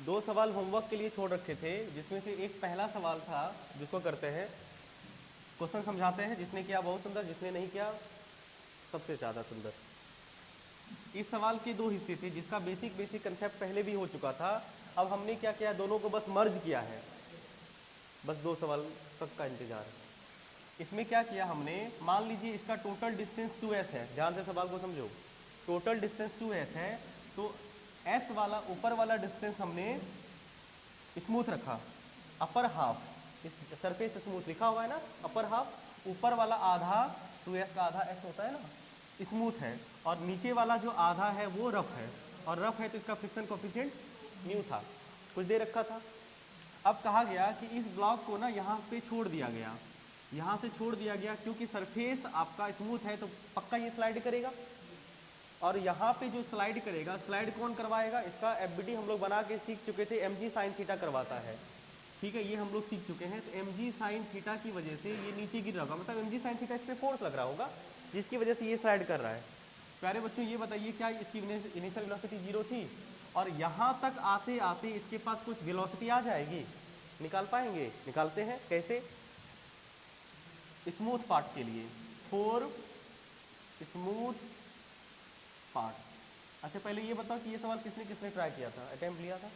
दो सवाल होमवर्क के लिए छोड़ रखे थे, जिसमें से एक पहला सवाल था जिसको करते हैं, क्वेश्चन समझाते हैं। जिसने किया बहुत सुंदर, जिसने नहीं किया सबसे ज़्यादा सुंदर। इस सवाल के दो हिस्से थे, जिसका बेसिक कंसेप्ट पहले भी हो चुका था। अब हमने क्या किया, दोनों को बस मर्ज किया है, बस दो सवाल तक का इंतजार है। इसमें क्या किया हमने, मान लीजिए इसका टोटल डिस्टेंस 2s है, ध्यान से सवाल को समझो। टोटल डिस्टेंस 2s है, तो s वाला ऊपर वाला डिस्टेंस हमने स्मूथ रखा, अपर हाफ, इस सरफेस स्मूथ लिखा हुआ है ना, अपर हाफ, ऊपर वाला आधा 2s का आधा s होता है ना, स्मूथ है, और नीचे वाला जो आधा है वो रफ है, और रफ है तो इसका फ्रिक्शन कोफिशिएंट न्यू था, कुछ दे रखा था। अब कहा गया कि इस ब्लॉक को ना यहाँ पे छोड़ दिया गया, यहाँ से छोड़ दिया गया, क्योंकि सरफेस आपका स्मूथ है तो पक्का ये स्लाइड करेगा, और यहाँ पे जो स्लाइड करेगा, स्लाइड कौन करवाएगा, इसका एफबीटी हम लोग बना के सीख चुके थे, mg साइन थीटा करवाता है, ठीक है, ये हम लोग सीख चुके हैं। तो mg साइन थीटा की वजह से ये नीचे गिर रहा होगा, मतलब mg साइन थीटा इस पर फोर्स लग रहा होगा, जिसकी वजह से ये स्लाइड कर रहा है। प्यारे बच्चों ये बताइए, क्या इसकी इनिशियल वेलोसिटी 0 थी, और यहाँ तक आते आते इसके पास कुछ वेलोसिटी आ जाएगी, निकाल पाएंगे, निकालते हैं कैसे। स्मूथ पार्ट के लिए, फॉर स्मूथ पार्ट। अच्छा पहले ये बताओ कि ये सवाल किसने किसने ट्राई किया था, अटेम्प्ट लिया था?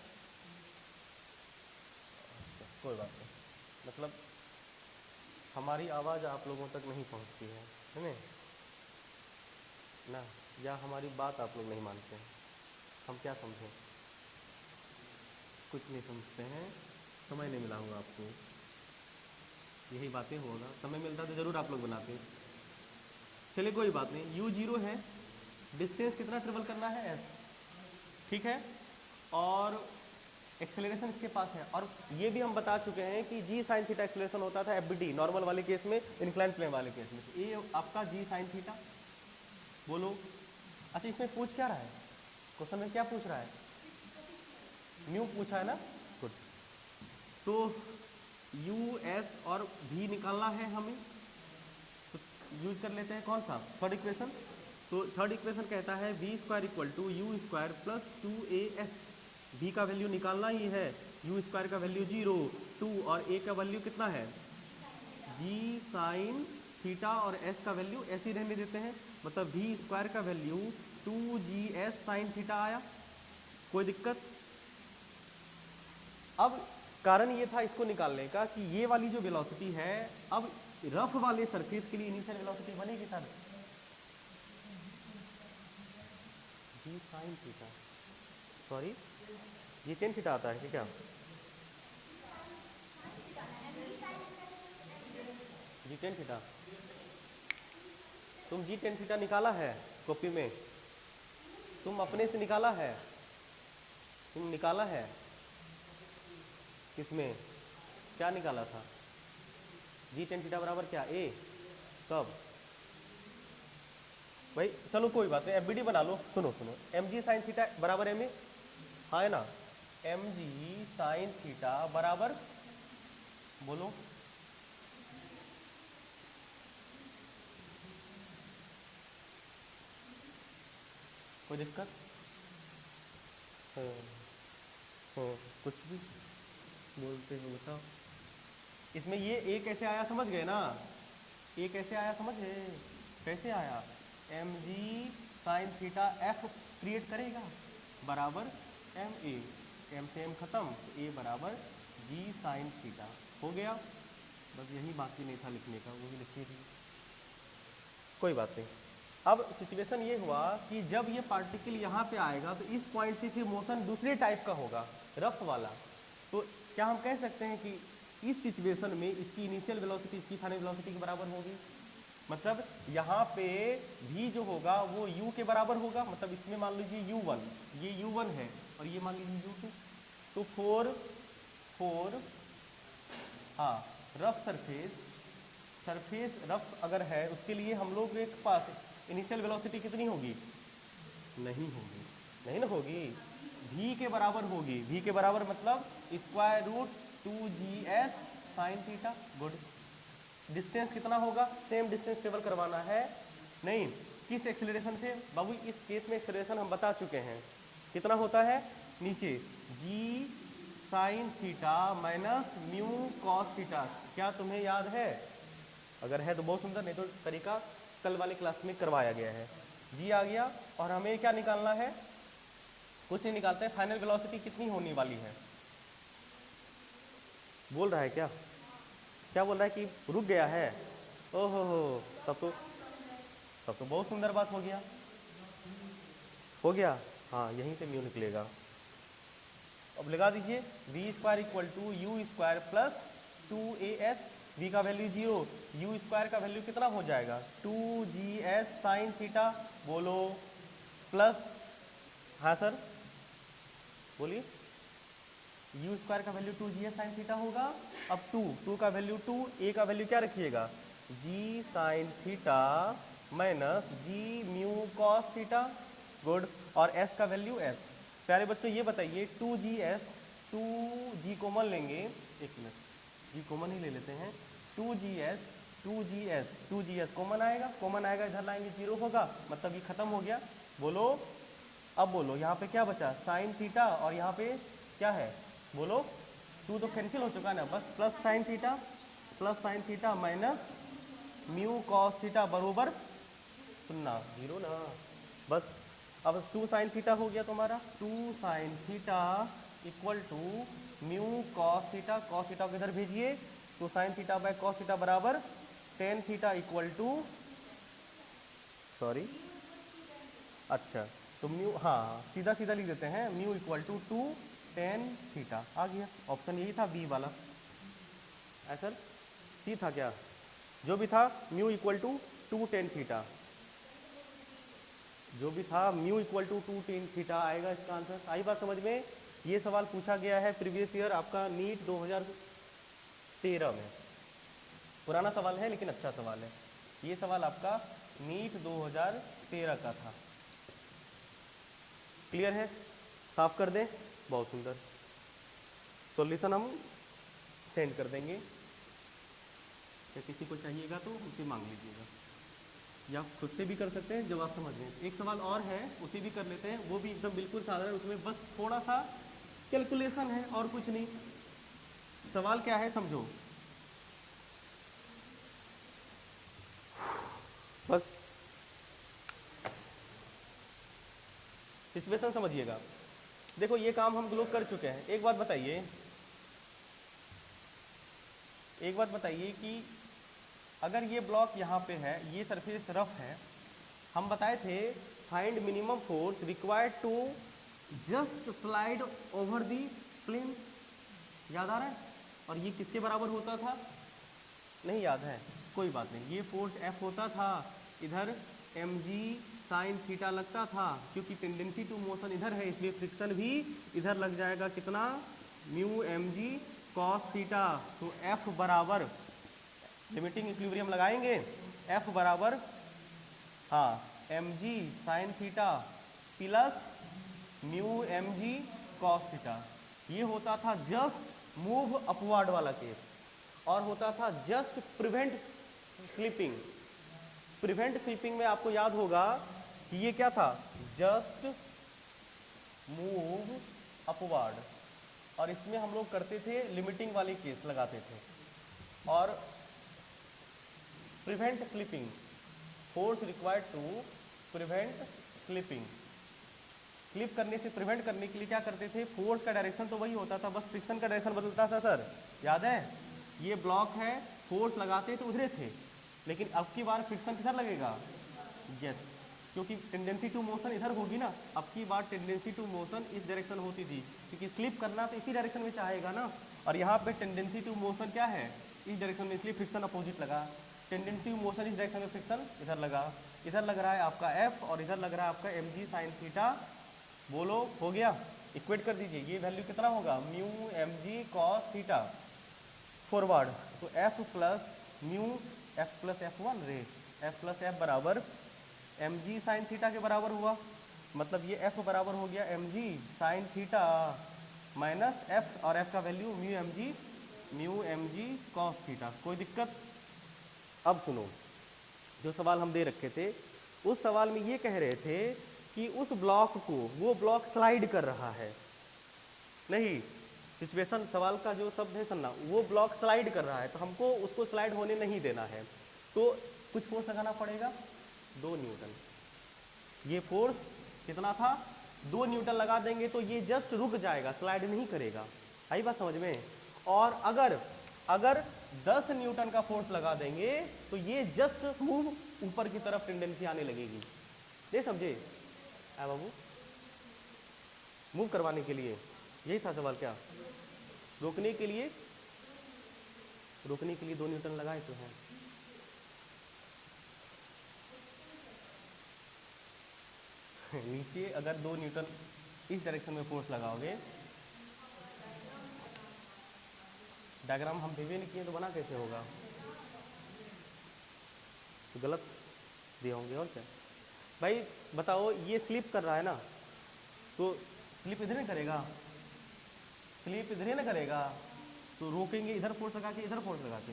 अच्छा, कोई बात नहीं, मतलब हमारी आवाज़ आप लोगों तक नहीं पहुंचती है नहीं ना, या हमारी बात आप लोग नहीं मानते हैं, हम क्या समझें, कुछ नहीं समझते हैं, समय नहीं मिला होगा आपको, यही बातें होगा, समय मिलता तो ज़रूर आप लोग बनाते। चलिए कोई बात नहीं, u0 है, डिस्टेंस कितना ट्रेवल करना है s, ठीक है, और एक्सेलरेशन इसके पास है, और ये भी हम बता चुके हैं कि g साइन थीटा एक्सेलरेशन होता था एफबीटी नॉर्मल वाले केस में, इंक्लाइन प्लेन वाले केस में, तो ये आपका g साइन थीटा, बोलो। अच्छा इसमें पूछ क्या रहा है, क्वेश्चन में क्या पूछ रहा है, न्यू पूछा है ना, गुड। तो u s और v निकालना है हमें, तो यूज कर लेते हैं कौन सा, थर्ड इक्वेशन। तो थर्ड इक्वेशन कहता है v square equal to U square plus 2as, v का वैल्यू निकालना ही है, u स्क्वायर का वैल्यू 0, 2 और a का वैल्यू कितना है g साइन थीटा, और s का वैल्यू ऐसे ही रहने देते हैं, मतलब v स्क्वायर का वैल्यू 2gs साइन थीटा आया, कोई दिक्कत। अब कारण ये था इसको निकालने का कि ये वाली जो वेलोसिटी है, अब रफ वाले सरफेस के लिए इनिशियल वेलोसिटी बनेगी सर जी साइन थीटा, सॉरी जी टेन थीटा आता है क्या, जी टेन थीटा, तुम जी टेन थीटा निकाला है कॉपी में, तुम अपने से निकाला है, तुम निकाला है किसमें, क्या निकाला था, जी टेन थीटा बराबर क्या ए, कब भाई, चलो कोई बात नहीं, एफबीडी बना लो, सुनो सुनो, एम जी साइन थीटा बराबर एम ए, हाँ है ना, एम जी साइन थीटा बराबर, बोलो कोई दिक्कत, कुछ भी बोलते हो बताओ। इसमें ये ए कैसे आया समझ गए ना, ए कैसे आया समझ गए, कैसे आया, M G sine theta F create करेगा बराबर एम ए, एम से एम खत्म, तो ए बराबर जी साइन थीटा हो गया, बस यही बाकी नहीं था लिखने का, वो भी लिखिए थी, कोई बात नहीं। अब सिचुएशन ये हुआ कि जब ये पार्टिकल यहाँ पे आएगा तो इस पॉइंट से फिर मोशन दूसरे टाइप का होगा, रफ वाला, तो क्या हम कह सकते हैं कि इस सिचुएशन में इसकी इनिशियल वेलोसिटी इसकी फाइनल वेलोसिटी के बराबर होगी, मतलब यहाँ पे v जो होगा वो u के बराबर होगा, मतलब इसमें मान लीजिए u1, ये u1 है और ये मान लीजिए u2, तो फोर हाँ रफ सरफेस रफ अगर है उसके लिए हम लोग के पास इनिशियल वेलोसिटी कितनी होगी, नहीं ना होगी, v के बराबर होगी, v के बराबर मतलब square root 2gs sine theta, good. Distance कितना होगा, सेम डिस्टेंस ट्रेवल करवाना है, नहीं किस एक्सेलरेशन से बाबू, इस केस में एक्सेलरेशन हम बता चुके हैं कितना होता है नीचे जी sine theta minus mu cos theta. क्या तुम्हें याद है? अगर है तो बहुत सुंदर, नहीं तो तरीका कल वाले क्लास में करवाया गया है। जी आ गया और हमें क्या निकालना है? कुछ नहीं निकालते हैं, फाइनल वेलोसिटी कितनी होने वाली है? बोल रहा है क्या? क्या बोल रहा है कि रुक गया है? ओहो हो, तब तो बहुत सुंदर बात हो गया। हो गया, हाँ यहीं से म्यू निकलेगा। अब लगा दीजिए V square equal to U square plus 2as। v का वैल्यू 0, यू स्क्वायर का वैल्यू कितना हो जाएगा? 2gs sine theta. बोलो प्लस, हाँ सर बोलिए, यू स्क्वायर का वैल्यू 2gs साइन थीटा होगा। अब 2 का वैल्यू 2, a का वैल्यू क्या रखिएगा? g sign theta minus G mu cos theta. Good. और s का वैल्यू s। प्यारे बच्चों ये बताइए 2gs, 2g कॉमन लेंगे, एक मिनट जी कॉमन ही ले लेते हैं। 2gs कॉमन आएगा, इधर लाएंगे 0 होगा, मतलब ये खत्म हो गया। बोलो, अब बोलो यहाँ पे क्या बचा? साइन थीटा, और यहाँ पे क्या है? बोलो, 2 तो कैंसिल हो चुका है ना, बस plus sign theta minus mu cos theta बरोबर सुनना 0 ना, बस। अब 2 साइन थीटा हो गया तुम्हारा, 2 sine theta equal to mu cos theta. Cos theta को इधर भेजिए, तो sine theta by cos theta बराबर tan theta equal to, sorry अच्छा तो म्यू, हाँ सीधा सीधा लिख देते हैं, mu equal to 2 tan theta. आ गया, ऑप्शन यही था बी वाला। सर सी था क्या? जो भी था mu equal to 2 tan theta, जो भी था mu equal to 2 tan theta आएगा इसका आंसर। आई बात समझ में? ये सवाल पूछा गया है प्रीवियस ईयर आपका नीट 2013 में। पुराना सवाल है लेकिन अच्छा सवाल है। ये सवाल आपका नीट 2013 का था। क्लियर है? साफ कर दें? बहुत सुंदर। सॉल्यूशन हम सेंड कर देंगे, या किसी को चाहिएगा तो उसे मांग लीजिएगा, या खुद से भी कर सकते हैं जब आप समझ लें। एक सवाल और है, उसे भी कर लेते हैं, वो भी एकदम बिल्कुल साधारण, उसमें बस थोड़ा सा कैलकुलेशन है और कुछ नहीं। सवाल क्या है समझो, बस सिचुएशन समझिएगा। देखो ये काम हम लोग कर चुके हैं। एक बात बताइए कि अगर ये ब्लॉक यहाँ पे है, ये सरफेस रफ है, हम बताए थे find minimum force required to just slide over the plane, याद आ रहा है? और ये किसके बराबर होता था? नहीं याद है, कोई बात नहीं। ये फोर्स F होता था, इधर mg साइन थीटा लगता था, क्योंकि टेंडेंसी टू मोशन इधर है इसलिए फ्रिक्शन भी इधर लग जाएगा। कितना? Mu mg cos theta. तो F बराबर, लिमिटिंग इक्विलिब्रियम लगाएंगे, F बराबर हाँ mg sine theta plus mu mg cos theta. ये होता था जस्ट मूव अपवर्ड वाला केस, और होता था just prevent slipping. Prevent slipping में आपको याद होगा कि ये क्या था? जस्ट मूव अपवर्ड, और इसमें हम लोग करते थे लिमिटिंग वाले केस लगाते थे। और prevent slipping, force required to prevent slipping, slip करने से प्रिवेंट करने के लिए क्या करते थे? फोर्स का डायरेक्शन तो वही होता था, बस फ्रिक्शन का डायरेक्शन बदलता था। सर याद है? ये ब्लॉक है, फोर्स लगाते तो उधरे थे, लेकिन अब की बार फ्रिक्शन किधर लगेगा? यस, क्योंकि टेंडेंसी टू मोशन इधर होगी ना, अब की बार टेंडेंसी टू मोशन इस डायरेक्शन होती थी, क्योंकि स्लिप करना तो इसी डायरेक्शन में चाहेगा ना, और यहाँ पे टेंडेंसी टू मोशन क्या है? इस डायरेक्शन में, इसलिए फ्रिक्शन अपोजिट लगा। टेंडेंसी टू मोशन इस डायरेक्शन में, फ्रिक्शन इधर लगा। इधर लग रहा है आपका F और इधर लग रहा है आपका mg साइन थीटा। बोलो हो गया? इक्वेट कर दीजिए, ये वैल्यू कितना होगा? Mu mg cos theta forward, तो F plus mu, F plus F1 रे, F प्लस F बराबर mg साइन थीटा के बराबर हुआ। मतलब ये F बराबर हो गया mg sine theta minus F, और F का value mu mg cos theta. कोई दिक्कत? अब सुनो, जो सवाल हम दे रखे थे, उस सवाल में ये कह रहे थे कि उस ब्लॉक को, वो ब्लॉक स्लाइड कर रहा है, नहीं, सिचुएशन सवाल का जो शब्द है सुनना, वो ब्लॉक स्लाइड कर रहा है तो हमको उसको स्लाइड होने नहीं देना है, तो कुछ फोर्स लगाना पड़ेगा 2 न्यूटन। ये फोर्स कितना था, 2 न्यूटन लगा देंगे तो ये जस्ट रुक जाएगा, स्लाइड नहीं करेगा। आई बात समझ में? और अगर 10 न्यूटन का फोर्स लगा देंगे तो ये जस्ट मूव ऊपर की तरफ टेंडेंसी आने लगेगी। ये समझे बाबू? मूव करवाने के लिए यही था सवाल क्या? रोकने के लिए 2 न्यूटन लगाए तो हैं। नीचे अगर 2 न्यूटन इस डायरेक्शन में फोर्स लगाओगे, डायग्राम हम भेजे नहीं किए तो बना कैसे होगा? तो गलत दिए होंगे और क्या। भाई बताओ, ये स्लिप कर रहा है ना, तो स्लिप इधर नहीं करेगा, स्लिप इधर ही ना करेगा, तो रोकेंगे इधर फोर्स लगा के, इधर फोर्स लगा के।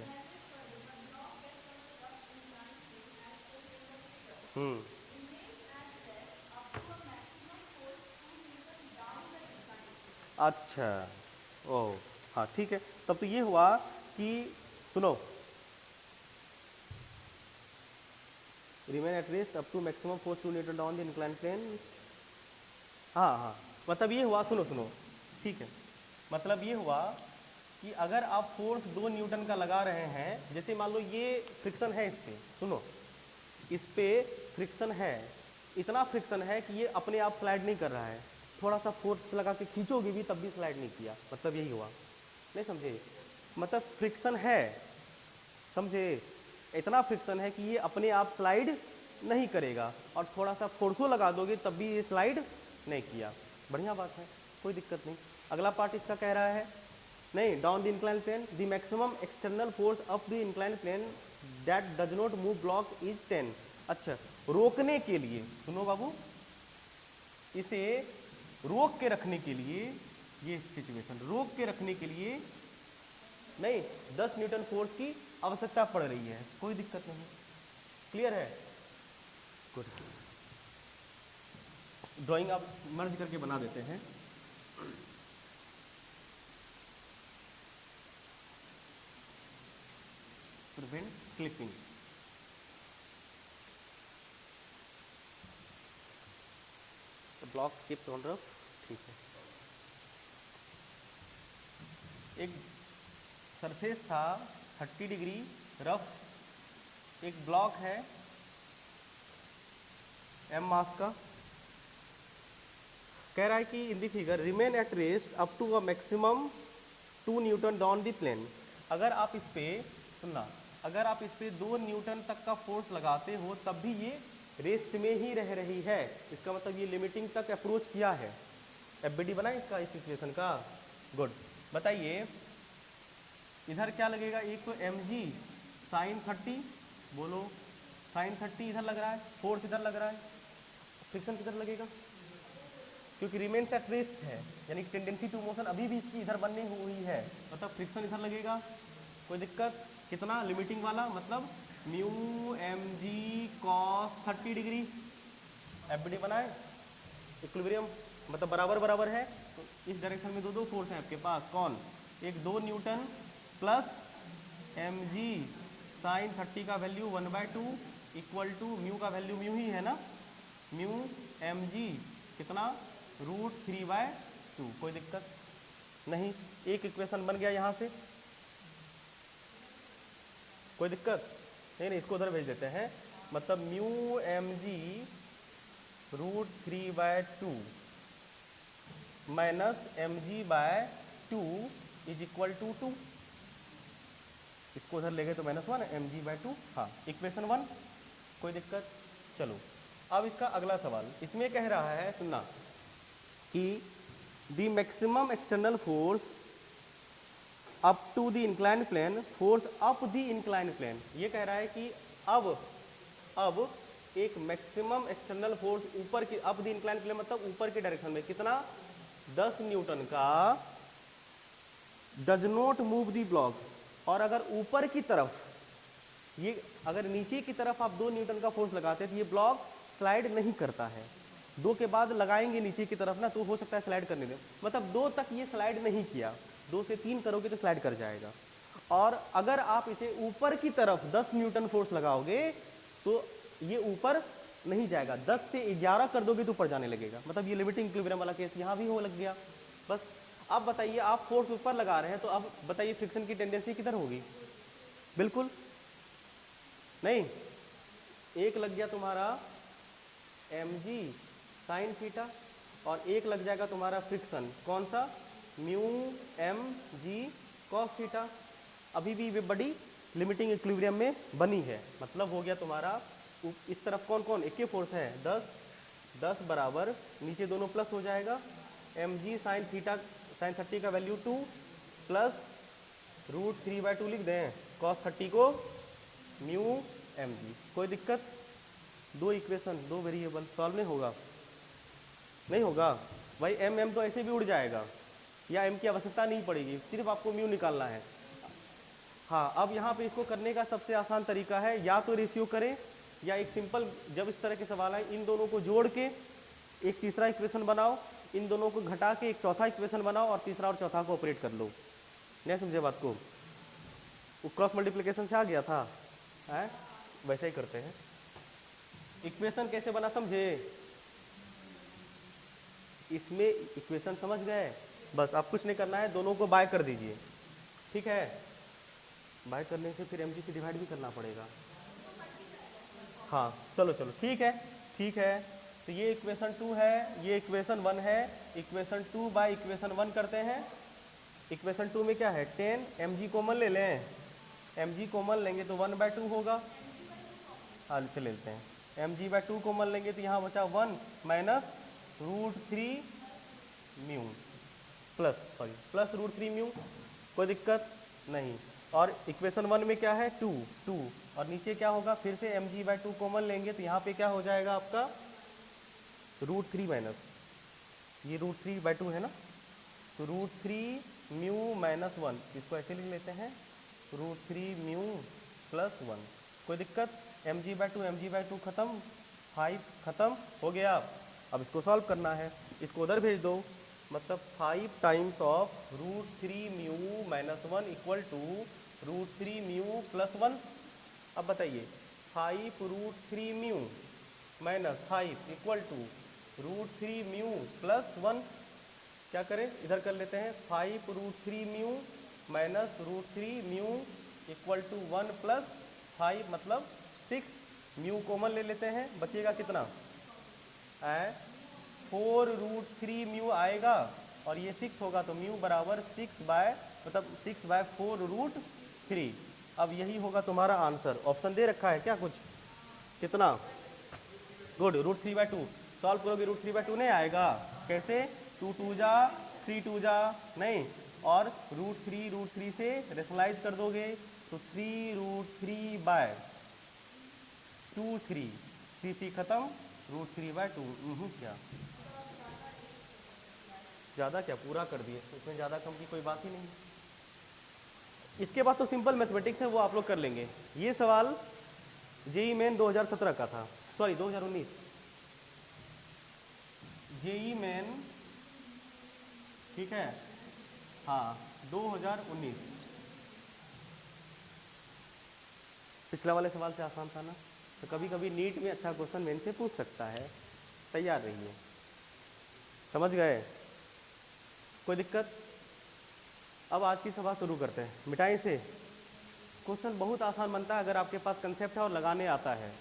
अच्छा, ओ हाँ ठीक है। तब तो ये हुआ कि सुनो, remain at rest up to maximum force 2 newton down the incline plane. हाँ, मतलब ये हुआ, सुनो ठीक है, मतलब ये हुआ कि अगर आप फोर्स 2 न्यूटन का लगा रहे हैं, जैसे मान लो ये फ्रिक्शन है इस पे, सुनो इस पे फ्रिक्शन है, इतना फ्रिक्शन है कि ये अपने आप स्लाइड नहीं कर रहा है, थोड़ा सा फोर्स लगा के खींचोगे भी तब भी स्लाइड नहीं किया, मतलब यही हुआ। नहीं समझे? मतलब फ्रिक्शन है, समझे? इतना फ्रिक्शन है कि ये अपने आप स्लाइड नहीं करेगा, और थोड़ा सा फोर्सो लगा दोगे तब भी ये स्लाइड नहीं किया। बढ़िया बात है, कोई दिक्कत नहीं। अगला पार्ट इसका कह रहा है, नहीं, down the incline plane the maximum external force up the incline plane that does not move block is 10। अच्छा, रोकने के लिए, सुनो बाबू, इसे रोक के रखने के लिए, ये सिचुएशन रोक के रखने के लिए नहीं 10 न्यूटन फोर्स की आवश्यकता पड़ रही है, कोई दिक्कत नहीं। क्लियर है? गुड। ड्राइंग आप मर्ज करके बना देते हैं। Prevent slipping. Block keep on rough, ठीक है। एक सरफेस था 30 डिग्री रफ, एक ब्लॉक है m मास का, कह रहा है कि in the figure remain at rest up to a maximum 2 newton down the plane. अगर आप इस पे, सुनना, अगर आप इस पे 2 न्यूटन तक का फोर्स लगाते हो तब भी ये रेस्ट में ही रह रही है, इसका मतलब ये लिमिटिंग तक अप्रोच किया है। एफबीडी बना इसका, इस सिचुएशन का। गुड। बताइए इधर क्या लगेगा, एक तो mg साइन 30, बोलो साइन 30 इधर लग रहा है, फोर्स इधर लग रहा है, फ्रिक्शन किधर लगेगा? क्योंकि रिमेन्स एट रेस्ट है, यानी टेंडेंसी टू मोशन अभी भी इसकी इधर बनने हुई है, मतलब फ्रिक्शन इधर लगेगा। कोई दिक्कत? कितना? लिमिटिंग वाला, मतलब mu mg cos 30 degree. FBD बनाए, इक्विलिब्रियम मतलब बराबर बराबर है, तो इस डायरेक्शन में दो फोर्स है आपके पास, कौन? एक 2 न्यूटन प्लस mg साइन 30 का वैल्यू 1/2 इक्वल टू म्यू का वैल्यू म्यू ही है ना, म्यू mg कितना, √3/2। कोई दिक्कत नहीं, एक इक्वेशन बन गया यहाँ से, कोई दिक्कत नहीं, इसको उधर भेज देते हैं, मतलब mu mg √3/2 minus mg/2 is equal to 2, इसको उधर ले गए तो -1 mg/2, हाँ इक्वेशन 1। कोई दिक्कत? चलो अब इसका अगला सवाल, इसमें कह रहा है, सुनना, कि the maximum external force up to the incline plane, force up the incline plane, ये कह रहा है कि अब एक मैक्सिमम एक्सटर्नल फोर्स ऊपर की, अप द इंक्लाइन प्लेन मतलब ऊपर की डायरेक्शन में, कितना? 10 न्यूटन का does not move the block. और अगर ऊपर की तरफ, ये अगर नीचे की तरफ आप 2 न्यूटन का फोर्स लगाते हैं तो ये ब्लॉक स्लाइड नहीं करता है। 2 के बाद लगाएंगे नीचे की तरफ ना, तो हो सकता है स्लाइड करने दें, मतलब 2 तक ये स्लाइड नहीं किया, 2 से 3 करोगे तो स्लाइड कर जाएगा। और अगर आप इसे ऊपर की तरफ 10 न्यूटन फोर्स लगाओगे तो ये ऊपर नहीं जाएगा, 10 से 11 कर दोगे तो ऊपर जाने लगेगा, मतलब ये लिमिटिंग इक्विलिब्रियम वाला केस यहाँ भी हो लग गया। बस अब बताइए, आप फोर्स ऊपर लगा रहे हैं तो अब बताइए फ्रिक्शन की टेंडेंसी किधर होगी? बिल्कुल नहीं, एक लग गया तुम्हारा mg साइन थीटा और एक लग जाएगा तुम्हारा फ्रिक्शन, कौन सा? Mu M G cos theta. अभी भी वे बड़ी लिमिटिंग इक्विलिब्रियम में बनी है, मतलब हो गया तुम्हारा इस तरफ कौन कौन एक ही फोर्स है 10, 10 बराबर नीचे दोनों प्लस हो जाएगा, mg साइन थीटा साइन 30 का वैल्यू 2 प्लस √3/2 लिख दें, cos 30 को म्यू mg। कोई दिक्कत? 2 इक्वेशन 2 वेरिएबल सॉल्व नहीं होगा? नहीं होगा भाई, m तो ऐसे भी उड़ जाएगा, या m की आवश्यकता नहीं पड़ेगी, सिर्फ आपको म्यू निकालना है। हाँ, अब यहाँ पे इसको करने का सबसे आसान तरीका है, या तो रेशियो करें या एक सिंपल, जब इस तरह के सवाल आए इन दोनों को जोड़ के एक तीसरा इक्वेशन बनाओ, इन दोनों को घटा के एक चौथा इक्वेशन बनाओ और तीसरा और चौथा को ऑपरेट कर लो। नहीं समझे बात को? वो क्रॉस मल्टीप्लिकेशन से आ गया था है? वैसे ही करते हैं। इक्वेशन कैसे बना समझे? इसमें इक्वेशन समझ गए? बस अब कुछ नहीं करना है, दोनों को बाय कर दीजिए, ठीक है? बाय करने से फिर mg से डिवाइड भी करना पड़ेगा। हाँ चलो चलो ठीक है, ठीक है। तो ये इक्वेशन 2 है, ये इक्वेशन 1 है, इक्वेशन 2 बाय इक्वेशन 1 करते हैं। इक्वेशन 2 में क्या है 10, mg कॉमन ले लें, mg कॉमन लेंगे तो 1/2 होगा। हाँ चले लेते हैं, mg/2 कॉमन लेंगे तो यहाँ बचा 1 माइनस √3 म्यू प्लस √3 म्यू। कोई दिक्कत नहीं। और इक्वेशन 1 में क्या है 2 और नीचे क्या होगा, फिर से mg/2 कॉमन लेंगे तो यहाँ पे क्या हो जाएगा आपका √3 माइनस ये √3/2 है ना, तो √3 म्यू माइनस 1, इसको ऐसे लिख लेते हैं √3 म्यू प्लस 1। कोई दिक्कत? mg/2 खत्म, 5 खत्म हो गया। अब इसको सॉल्व करना है, इसको उधर भेज दो, मतलब 5 times of √3 mu minus 1 equal to √3 mu plus 1। अब बताइए 5 √3 mu minus 5 equal to √3 mu plus 1। क्या करें, इधर कर लेते हैं, 5 √3 mu minus √3 mu equal to 1 plus 5 मतलब 6। म्यू कॉमन ले लेते हैं, बचेगा कितना 4 √3 म्यू आएगा और ये 6 होगा तो म्यू बराबर 6/4 √3। अब यही होगा तुम्हारा आंसर। ऑप्शन दे रखा है क्या कुछ? कितना? गुड, √3/2 सॉल्व करोगे √3/2 नहीं आएगा। कैसे? 2 2 जा 3 2 जा नहीं, और √3 से रेशनलाइज कर दोगे तो 3√3/2 3 खत्म, √3/2। क्या ज़्यादा, क्या पूरा कर दिए, इसमें ज़्यादा कम की कोई बात ही नहीं। इसके बाद तो सिंपल मैथमेटिक्स है, वो आप लोग कर लेंगे। ये सवाल जेई मेन 2017 का था, सॉरी 2019 जेई मेन, ठीक है हाँ 2019। पिछला वाले सवाल से आसान था ना, तो कभी कभी नीट में अच्छा क्वेश्चन मेन से पूछ सकता है, तैयार रहिए। समझ गए? कोई दिक्कत? अब आज की सभा शुरू करते हैं। मिटाई से क्वेश्चन बहुत आसान बनता है अगर आपके पास कंसेप्ट है और लगाने आता है,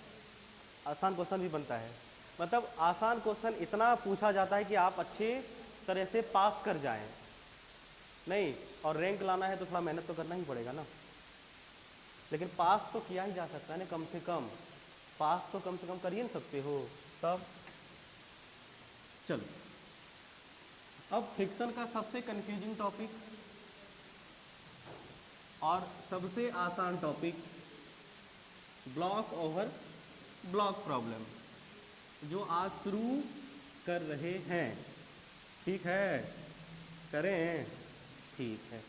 आसान क्वेश्चन भी बनता है। मतलब आसान क्वेश्चन इतना पूछा जाता है कि आप अच्छे तरह से पास कर जाएं। नहीं, और रैंक लाना है तो थोड़ा मेहनत तो करना ही पड़ेगा ना, लेकिन पास तो किया ही जा सकता है ना, कम से कम पास तो कम से कम कर ही नहीं सकते हो तब। चलो, अब फ्रिक्शन का सबसे कंफ्यूजिंग टॉपिक और सबसे आसान topic, block over block problem, जो आज शुरू कर रहे हैं। ठीक है, करें? ठीक है।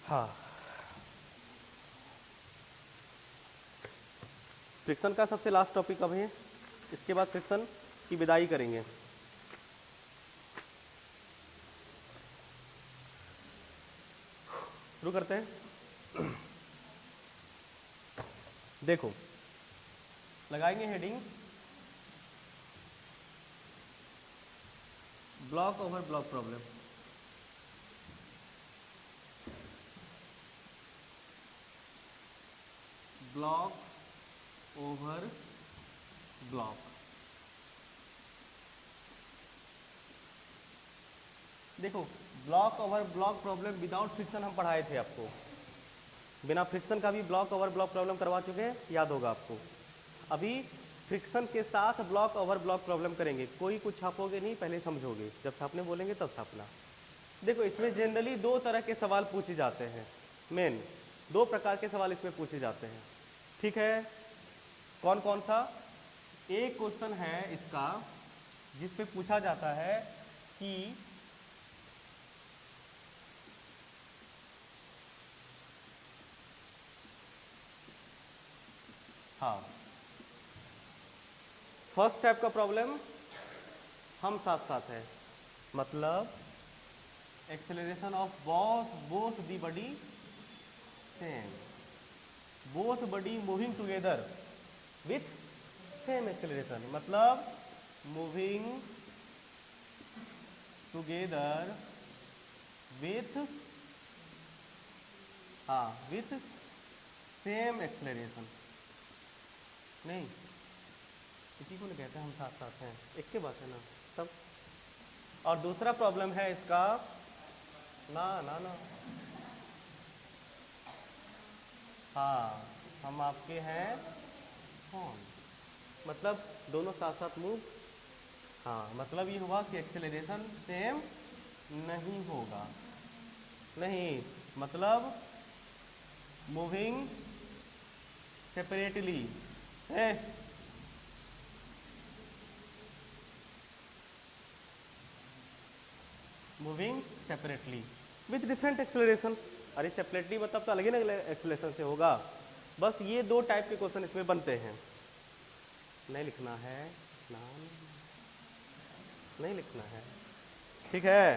हाँ, फ्रिक्शन का सबसे लास्ट टॉपिक अब है, इसके बाद फ्रिक्शन की विदाई करेंगे। शुरू करते हैं। देखो, लगाएंगे heading block over block problem. Block over block. देखो, block over block problem without friction हम पढ़ाए थे आपको, बिना फ्रिक्शन का भी ब्लॉक ओवर ब्लॉक प्रॉब्लम करवा चुके हैं, याद होगा आपको। अभी फ्रिक्शन के साथ ब्लॉक ओवर ब्लॉक प्रॉब्लम करेंगे। कोई कुछ छापोगे नहीं, पहले समझोगे, जब छापने बोलेंगे तब छापना। देखो, इसमें जनरली दो तरह के सवाल पूछे जाते हैं, मेन दो प्रकार के सवाल इसमें पूछे जाते हैं, ठीक है। कौन कौन सा? एक क्वेश्चन है इसका जिस पे पूछा जाता है कि हाँ, फर्स्ट टाइप का प्रॉब्लम हम साथ साथ है, मतलब acceleration of both the body same, both body moving together with same acceleration, मतलब moving together with with same acceleration. नहीं, इसी को नहीं कहते हम साथ साथ हैं, एक के बात है ना सब। और दूसरा प्रॉब्लम है इसका ना ना ना हाँ, हम आपके हैं कौन, मतलब दोनों साथ साथ मूव। हाँ, मतलब ये हुआ कि एक्सेलरेशन सेम नहीं होगा, नहीं, मतलब मूविंग सेपरेटली है। Moving separately with different acceleration. अरे सेपरेटली मतलब तो अलग ही ना एक्सेलरेशन से होगा। बस ये दो टाइप के क्वेश्चन इसमें बनते हैं। नहीं लिखना है नाम, नहीं लिखना है, ठीक है,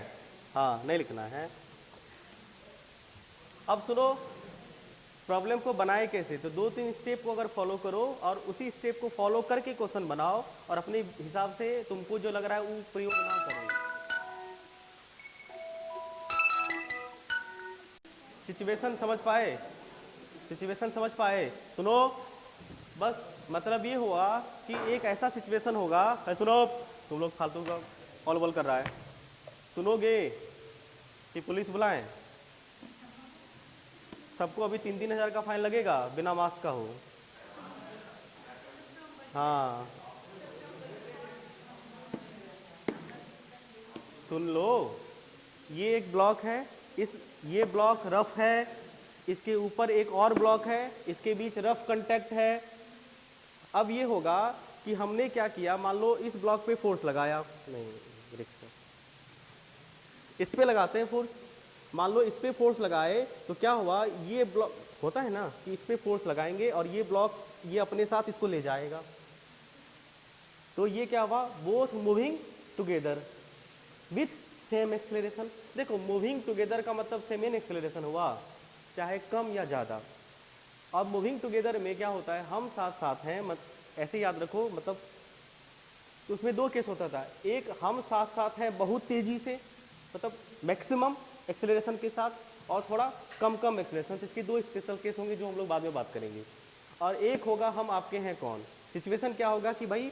हाँ नहीं लिखना है। अब सुनो, प्रॉब्लम को बनाए कैसे, तो दो तीन स्टेप को अगर फॉलो करो और उसी स्टेप को फॉलो करके क्वेश्चन बनाओ, और अपने हिसाब से तुमको जो लग रहा है वो प्रयोग ना करो। सिचुएशन समझ पाए? सिचुएशन समझ पाए? सुनो, बस मतलब ये हुआ कि एक ऐसा सिचुएशन होगा, सुनो, तुम लोग फालतू का ऑल बॉल कर रहा है, सुनोगे कि पुलिस बुलाएं, सबको अभी 3-3 हज़ार का फाइन लगेगा बिना मास्क का हो। हाँ, सुन लो, ये एक ब्लॉक है, ये ब्लॉक रफ है, इसके ऊपर एक और ब्लॉक है, इसके बीच रफ कांटेक्ट है। अब ये होगा कि हमने क्या किया, मान लो इस ब्लॉक पे फोर्स लगाया, नहीं रिक्स है, इस पे लगाते हैं फोर्स, मान लो इस पे फोर्स लगाए तो क्या हुआ, ये ब्लॉक होता है ना कि इस पे फोर्स लगाएंगे और ये ब्लॉक ये अपने साथ इसको ले जाएगा, तो ये क्या हुआ, both moving together with same acceleration. देखो, मूविंग टुगेदर का मतलब सेम एक्सेलरेशन हुआ, चाहे कम या ज़्यादा। अब मूविंग टुगेदर में क्या होता है, हम साथ साथ हैं, ऐसे याद रखो, मतलब उसमें दो केस होता था, एक हम साथ साथ हैं बहुत तेज़ी से, मतलब मैक्सिमम एक्सेलरेशन के साथ, और थोड़ा कम एक्सेलरेशन, तो इसके दो स्पेशल केस होंगे जो हम लोग बाद में बात करेंगे। और एक होगा हम आपके हैं कौन, सिचुएशन क्या होगा कि भाई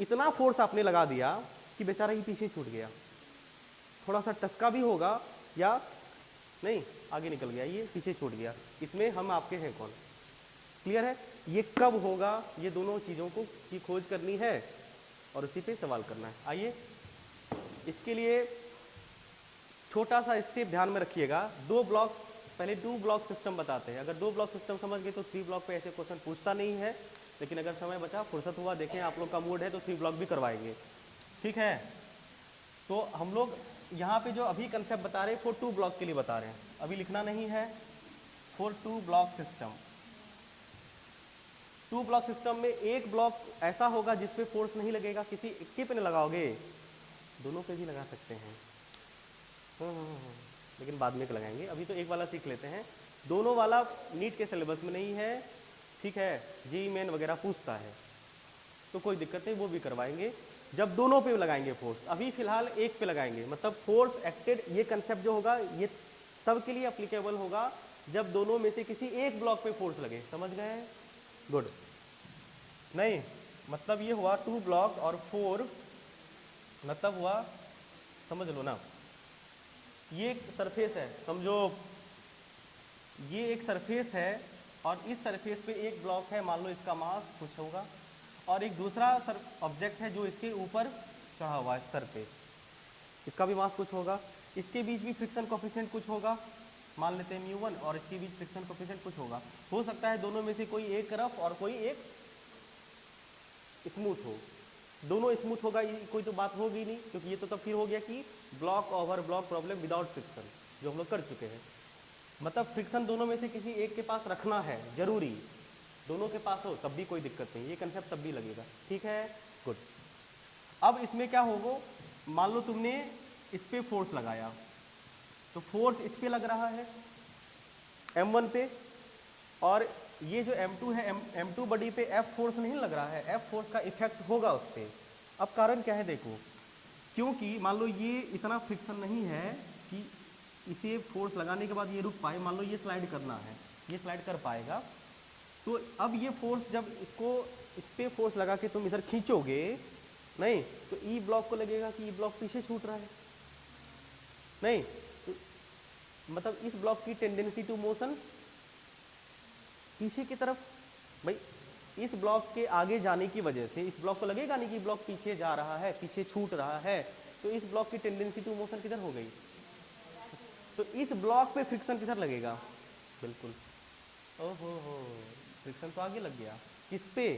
इतना फोर्स आपने लगा दिया कि बेचारा ही पीछे छूट गया, थोड़ा सा टसका भी होगा या नहीं, आगे निकल गया, ये पीछे छूट गया, इसमें हम आपके हैं कौन। क्लियर है? ये कब होगा, ये दोनों चीज़ों को की खोज करनी है और उसी पे सवाल करना है। आइए, इसके लिए छोटा सा स्टेप ध्यान में रखिएगा। दो ब्लॉक, पहले 2 ब्लॉक सिस्टम बताते हैं। अगर 2 ब्लॉक सिस्टम समझ गए तो 3 ब्लॉक पे ऐसे क्वेश्चन पूछता नहीं है, लेकिन अगर समय बचा, फुर्सत हुआ, देखें आप लोग का मूड है तो 3 ब्लॉक भी करवाएंगे, ठीक है। तो हम लोग यहाँ पे जो अभी कंसेप्ट बता रहे हैं फॉर 2 ब्लॉक के लिए बता रहे हैं, अभी लिखना नहीं है, for 2 block system. Two block system में एक ब्लॉक ऐसा होगा जिस पे फोर्स नहीं लगेगा, किसी एक पे लगाओगे, दोनों पे भी लगा सकते हैं। लेकिन बाद में लगाएंगे, अभी तो एक वाला सीख लेते हैं। दोनों वाला नीट के सिलेबस में नहीं है, ठीक है, जेईई मेन वगैरह पूछता है, तो कोई दिक्कत नहीं, वो भी करवाएंगे जब दोनों पे लगाएंगे फोर्स। अभी फिलहाल एक पे लगाएंगे, मतलब फोर्स एक्टेड, ये कंसेप्ट जो होगा ये सब के लिए अप्लीकेबल होगा जब दोनों में से किसी एक ब्लॉक पे फोर्स लगे। समझ गए? गुड। नहीं मतलब ये हुआ टू ब्लॉक और फोर, मतलब हुआ, समझ लो ना, ये एक सरफेस है, समझो ये एक सरफेस है और इस सरफेस पे एक ब्लॉक है, मान लो इसका मास कुछ होगा, और एक दूसरा ऑब्जेक्ट है जो इसके ऊपर चढ़ा हुआ है स्तर पे, इसका भी मास कुछ होगा, इसके बीच भी फ्रिक्शन कोफिशिएंट कुछ होगा, मान लेते हैं μ1, और इसके बीच फ्रिक्शन कोफिशिएंट कुछ होगा। हो सकता है दोनों में से कोई एक रफ और कोई एक स्मूथ हो, दोनों स्मूथ होगा कोई तो बात होगी नहीं, क्योंकि ये तो तब फिर हो गया कि block over block problem without friction, जो हम लोग कर चुके हैं। मतलब फ्रिक्शन दोनों में से किसी एक के पास रखना है, जरूरी, दोनों के पास हो तब भी कोई दिक्कत नहीं, ये कंसेप्ट तब भी लगेगा, ठीक है, गुड। अब इसमें क्या होगा, मान लो तुमने इस पे फोर्स लगाया, तो फोर्स इस पे लग रहा है M1 पे, और ये जो M2 है, M2 बॉडी पे F फोर्स नहीं लग रहा है, F फोर्स का इफेक्ट होगा उस पर। अब कारण क्या है देखो, क्योंकि मान लो ये इतना फ्रिक्शन नहीं है कि इसे फोर्स लगाने के बाद ये रुक पाए, मान लो ये स्लाइड करना है, ये स्लाइड कर पाएगा, तो अब ये फोर्स जब इसको इस पे फोर्स लगा के तुम इधर खींचोगे नहीं, तो ई ब्लॉक को लगेगा कि ई ब्लॉक पीछे छूट रहा है, नहीं तो मतलब इस ब्लॉक की टेंडेंसी टू मोशन पीछे की तरफ, भाई इस ब्लॉक के आगे जाने की वजह से इस ब्लॉक को लगेगा नहीं कि ब्लॉक पीछे जा रहा है, पीछे छूट रहा है, तो इस ब्लॉक की टेंडेंसी टू मोशन किधर हो गई, तो इस ब्लॉक पे फ्रिक्शन किधर लगेगा, बिल्कुल, ओहो हो, फ्रिक्शन तो आगे लग गया, किस पे,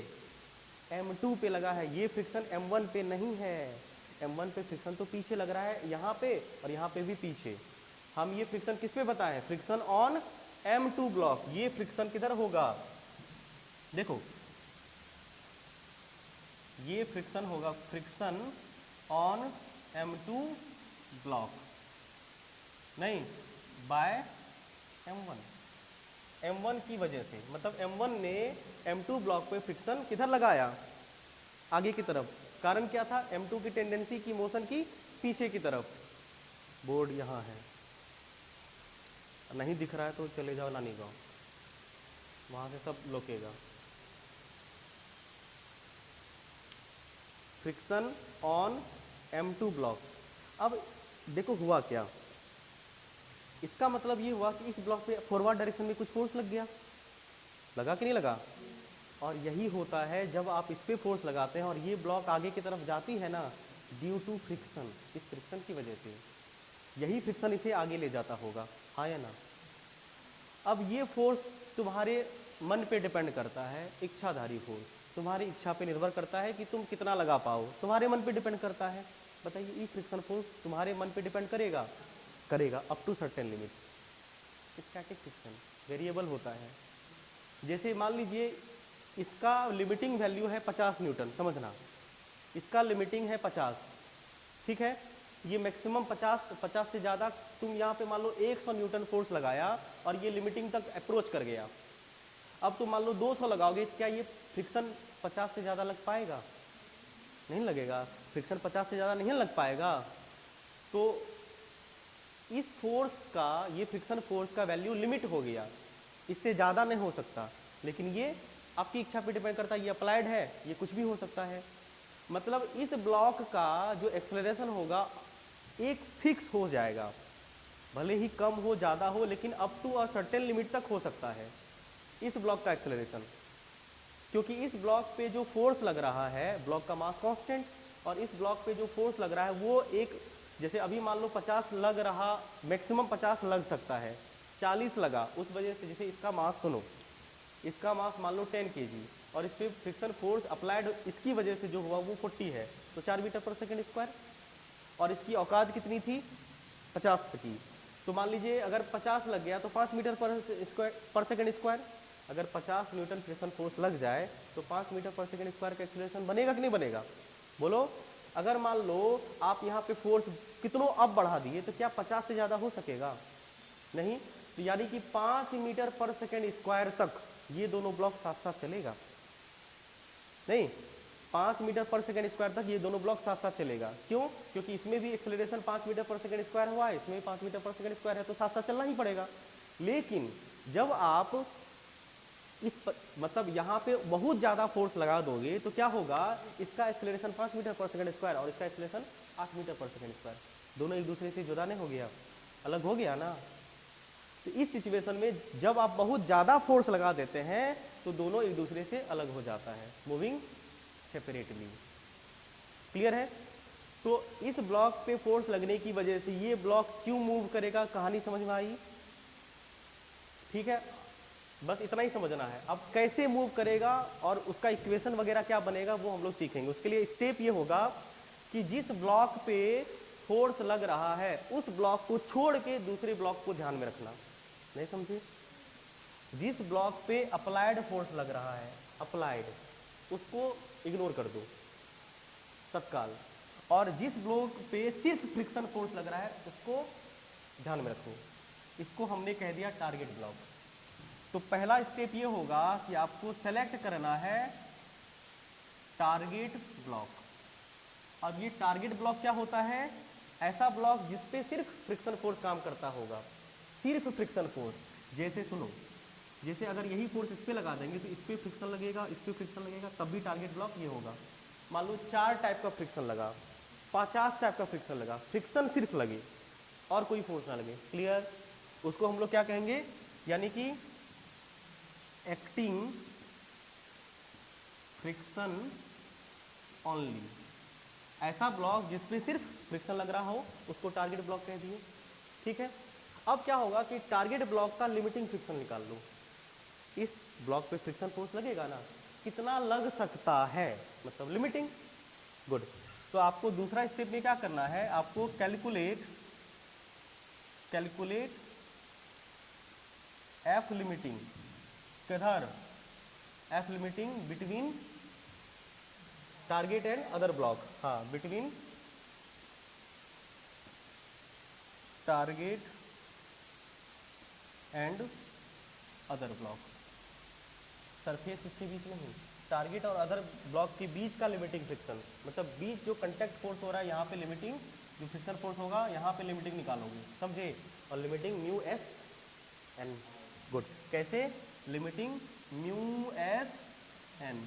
M2 पे लगा है, ये फ्रिक्शन M1 पे नहीं है, M1 पे फ्रिक्शन तो पीछे लग रहा है, यहाँ पे और यहाँ पे भी पीछे। हम ये फ्रिक्शन किस पे बताएं, फ्रिक्शन ऑन M2 ब्लॉक, ये फ्रिक्शन किधर होगा, देखो ये फ्रिक्शन होगा, फ्रिक्शन ऑन M2 ब्लॉक, नहीं बाय M1 की वजह से, मतलब M1 ने M2 ब्लॉक पे फ्रिक्शन किधर लगाया, आगे की तरफ, कारण क्या था, M2 की टेंडेंसी की मोशन की पीछे की तरफ, बोर्ड यहाँ है, नहीं दिख रहा है तो चले जाओ नानी गाँव, वहाँ से सब लोकेगा। फ्रिक्शन ऑन M2 ब्लॉक, अब देखो हुआ क्या, इसका मतलब ये हुआ कि इस ब्लॉक पे फॉरवर्ड डायरेक्शन में कुछ फोर्स लग गया, लगा कि नहीं लगा, और यही होता है जब आप इस पे फोर्स लगाते हैं और ये ब्लॉक आगे की तरफ जाती है ना, ड्यू टू फ्रिक्शन, इस फ्रिक्शन की वजह से, यही फ्रिक्शन इसे आगे ले जाता होगा, हाँ या ना। अब ये फोर्स तुम्हारे मन पे डिपेंड करता है, इच्छाधारी फोर्स, तुम्हारी इच्छा पे निर्भर करता है कि तुम कितना लगा पाओ, तुम्हारे मन पे डिपेंड करता है। बताइए, ये फ्रिक्शन फोर्स तुम्हारे मन पे डिपेंड करेगा, करेगा up to certain limit. Static friction variable होता है, जैसे मान लीजिए इसका लिमिटिंग वैल्यू है 50 न्यूटन, समझना इसका लिमिटिंग है 50, ठीक है, ये मैक्सिमम 50 से ज़्यादा तुम यहाँ पे मान लो 100 न्यूटन फोर्स लगाया और ये लिमिटिंग तक अप्रोच कर गया, अब तुम मान लो 200 लगाओगे, क्या ये फ्रिक्शन 50 से ज़्यादा लग पाएगा, नहीं लगेगा, फ्रिक्शन 50 से ज़्यादा नहीं लग पाएगा। तो इस फोर्स का, ये फ्रिक्शन फोर्स का वैल्यू लिमिट हो गया, इससे ज़्यादा नहीं हो सकता, लेकिन ये आपकी इच्छा पे डिपेंड करता है, ये अप्लाइड है, ये कुछ भी हो सकता है। मतलब इस ब्लॉक का जो एक्सेलरेशन होगा एक फिक्स हो जाएगा, भले ही कम हो ज़्यादा हो, लेकिन up to a certain limit तक हो सकता है इस ब्लॉक का एक्सेलरेशन, क्योंकि इस ब्लॉक पे जो फोर्स लग रहा है, ब्लॉक का मास कांस्टेंट, और इस ब्लॉक पे जो फोर्स लग रहा है वो एक, जैसे अभी मान लो 50 लग रहा, मैक्सिमम 50 लग सकता है, 40 लगा, उस वजह से जैसे इसका मास सुनो, इसका मास मान लो 10 kg और इस पर फ्रिक्शन फोर्स अप्लाइड इसकी वजह से जो हुआ वो 40 है, तो 4 मीटर पर सेकेंड स्क्वायर, और इसकी औकात कितनी थी 50 की, तो मान लीजिए अगर 50 लग गया तो 5 मीटर पर सेकेंड स्क्वायर, अगर 50 न्यूटन फ्रिक्शन फोर्स लग जाए तो 5 मीटर पर सेकंड स्क्वायर का एक्सीलरेशन बनेगा कि नहीं बनेगा? बोलो। अगर मान लो आप यहाँ पे फोर्स कितनों अब बढ़ा दिए तो क्या 50 से ज़्यादा हो सकेगा? नहीं। तो यानी कि 5 मीटर पर सेकंड स्क्वायर तक ये दोनों ब्लॉक साथ साथ चलेगा नहीं। 5 मीटर पर सेकंड स्क्वायर तक ये दोनों ब्लॉक साथ साथ चलेगा। क्यों? क्योंकि इसमें भी एक्सेलरेशन 5 मीटर पर सेकंड स्क्वायर हुआ है, इसमें भी 5 मीटर पर सेकंड स्क्वायर है, तो साथ साथ चलना ही पड़ेगा। लेकिन जब आप मतलब यहाँ पे बहुत ज़्यादा फोर्स लगा दोगे तो क्या होगा, इसका एक्सेलरेशन 5 मीटर पर सेकंड स्क्वायर और इसका एक्सेलरेशन 8 मीटर पर सेकंड स्क्वायर, दोनों एक दूसरे से जुदा नहीं हो गया, अलग हो गया ना। तो इस सिचुएशन में जब आप बहुत ज़्यादा फोर्स लगा देते हैं तो दोनों एक दूसरे से अलग हो जाता है, मूविंग सेपरेटली। क्लियर है? तो इस ब्लॉक पे फोर्स लगने की वजह से ये ब्लॉक क्यों मूव करेगा, कहानी समझ में आई? ठीक है, बस इतना ही समझना है। अब कैसे मूव करेगा और उसका इक्वेशन वगैरह क्या बनेगा वो हम लोग सीखेंगे। उसके लिए स्टेप ये होगा कि जिस ब्लॉक पे फोर्स लग रहा है उस ब्लॉक को छोड़ के दूसरे ब्लॉक को ध्यान में रखना। नहीं समझे? जिस ब्लॉक पे अप्लाइड फोर्स लग रहा है, अप्लाइड, उसको इग्नोर कर दो तत्काल, और जिस ब्लॉक पे सिर्फ फ्रिक्शन फोर्स लग रहा है उसको ध्यान में रखो। इसको हमने कह दिया टारगेट ब्लॉक। तो पहला स्टेप ये होगा कि आपको सेलेक्ट करना है टारगेट ब्लॉक। अब ये टारगेट ब्लॉक क्या होता है? ऐसा ब्लॉक जिसपे सिर्फ फ्रिक्शन फोर्स काम करता होगा, सिर्फ फ्रिक्शन फोर्स। जैसे सुनो, जैसे अगर यही फोर्स इस पे लगा देंगे तो इस पे फ्रिक्शन लगेगा, इस पे फ्रिक्शन लगेगा, तब भी टारगेट ब्लॉक ये होगा। मान लो 4 टाइप का फ्रिक्शन लगा, 50 टाइप का फ्रिक्शन लगा, फ्रिक्शन सिर्फ लगे और कोई फोर्स ना लगे। क्लियर? उसको हम लोग क्या कहेंगे? यानी कि एक्टिंग फ्रिक्शन ओनली। ऐसा ब्लॉक जिसपे सिर्फ फ्रिक्शन लग रहा हो उसको टारगेट ब्लॉक कह दिए। ठीक है, अब क्या होगा कि टारगेट ब्लॉक का लिमिटिंग फ्रिक्शन निकाल लो। इस ब्लॉक पे फ्रिक्शन फोर्स लगेगा ना, कितना लग सकता है, मतलब लिमिटिंग। गुड। तो आपको दूसरा स्टेप में क्या करना है, आपको कैलकुलेट एफ लिमिटिंग। किधर? F limiting between target and other block. हाँ, between target and other block. Surface इसके बीच में नहीं, टारगेट और अदर ब्लॉक के बीच का लिमिटिंग फ्रिक्शन, मतलब बीच जो कंटेक्ट फोर्स हो रहा है यहाँ पे लिमिटिंग, जो फ्रिक्शन फोर्स होगा यहाँ पे लिमिटिंग निकालोगे, समझे? और limiting mu S N. Good. कैसे? Limiting mu S N.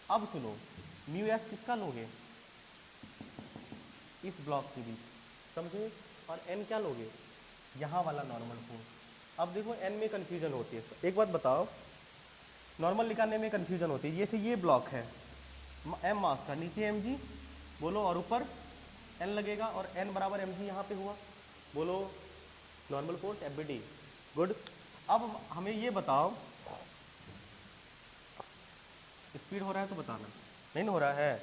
अब सुनो, म्यू एस किसका लोगे? इस ब्लॉक के बीच, समझे? और एन क्या लोगे? यहाँ वाला नॉर्मल फोर्स। अब देखो एन में कन्फ्यूजन होती है। एक बात बताओ, नॉर्मल निकालने में कन्फ्यूजन होती है। जैसे ये ब्लॉक है एम मास का, नीचे एम जी बोलो और ऊपर एन लगेगा, और एन बराबर एम जी यहाँ पे हुआ, बोलो normal force F B D. Good. अब हमें ये बताओ, स्पीड हो रहा है तो बताना, नहीं हो रहा है?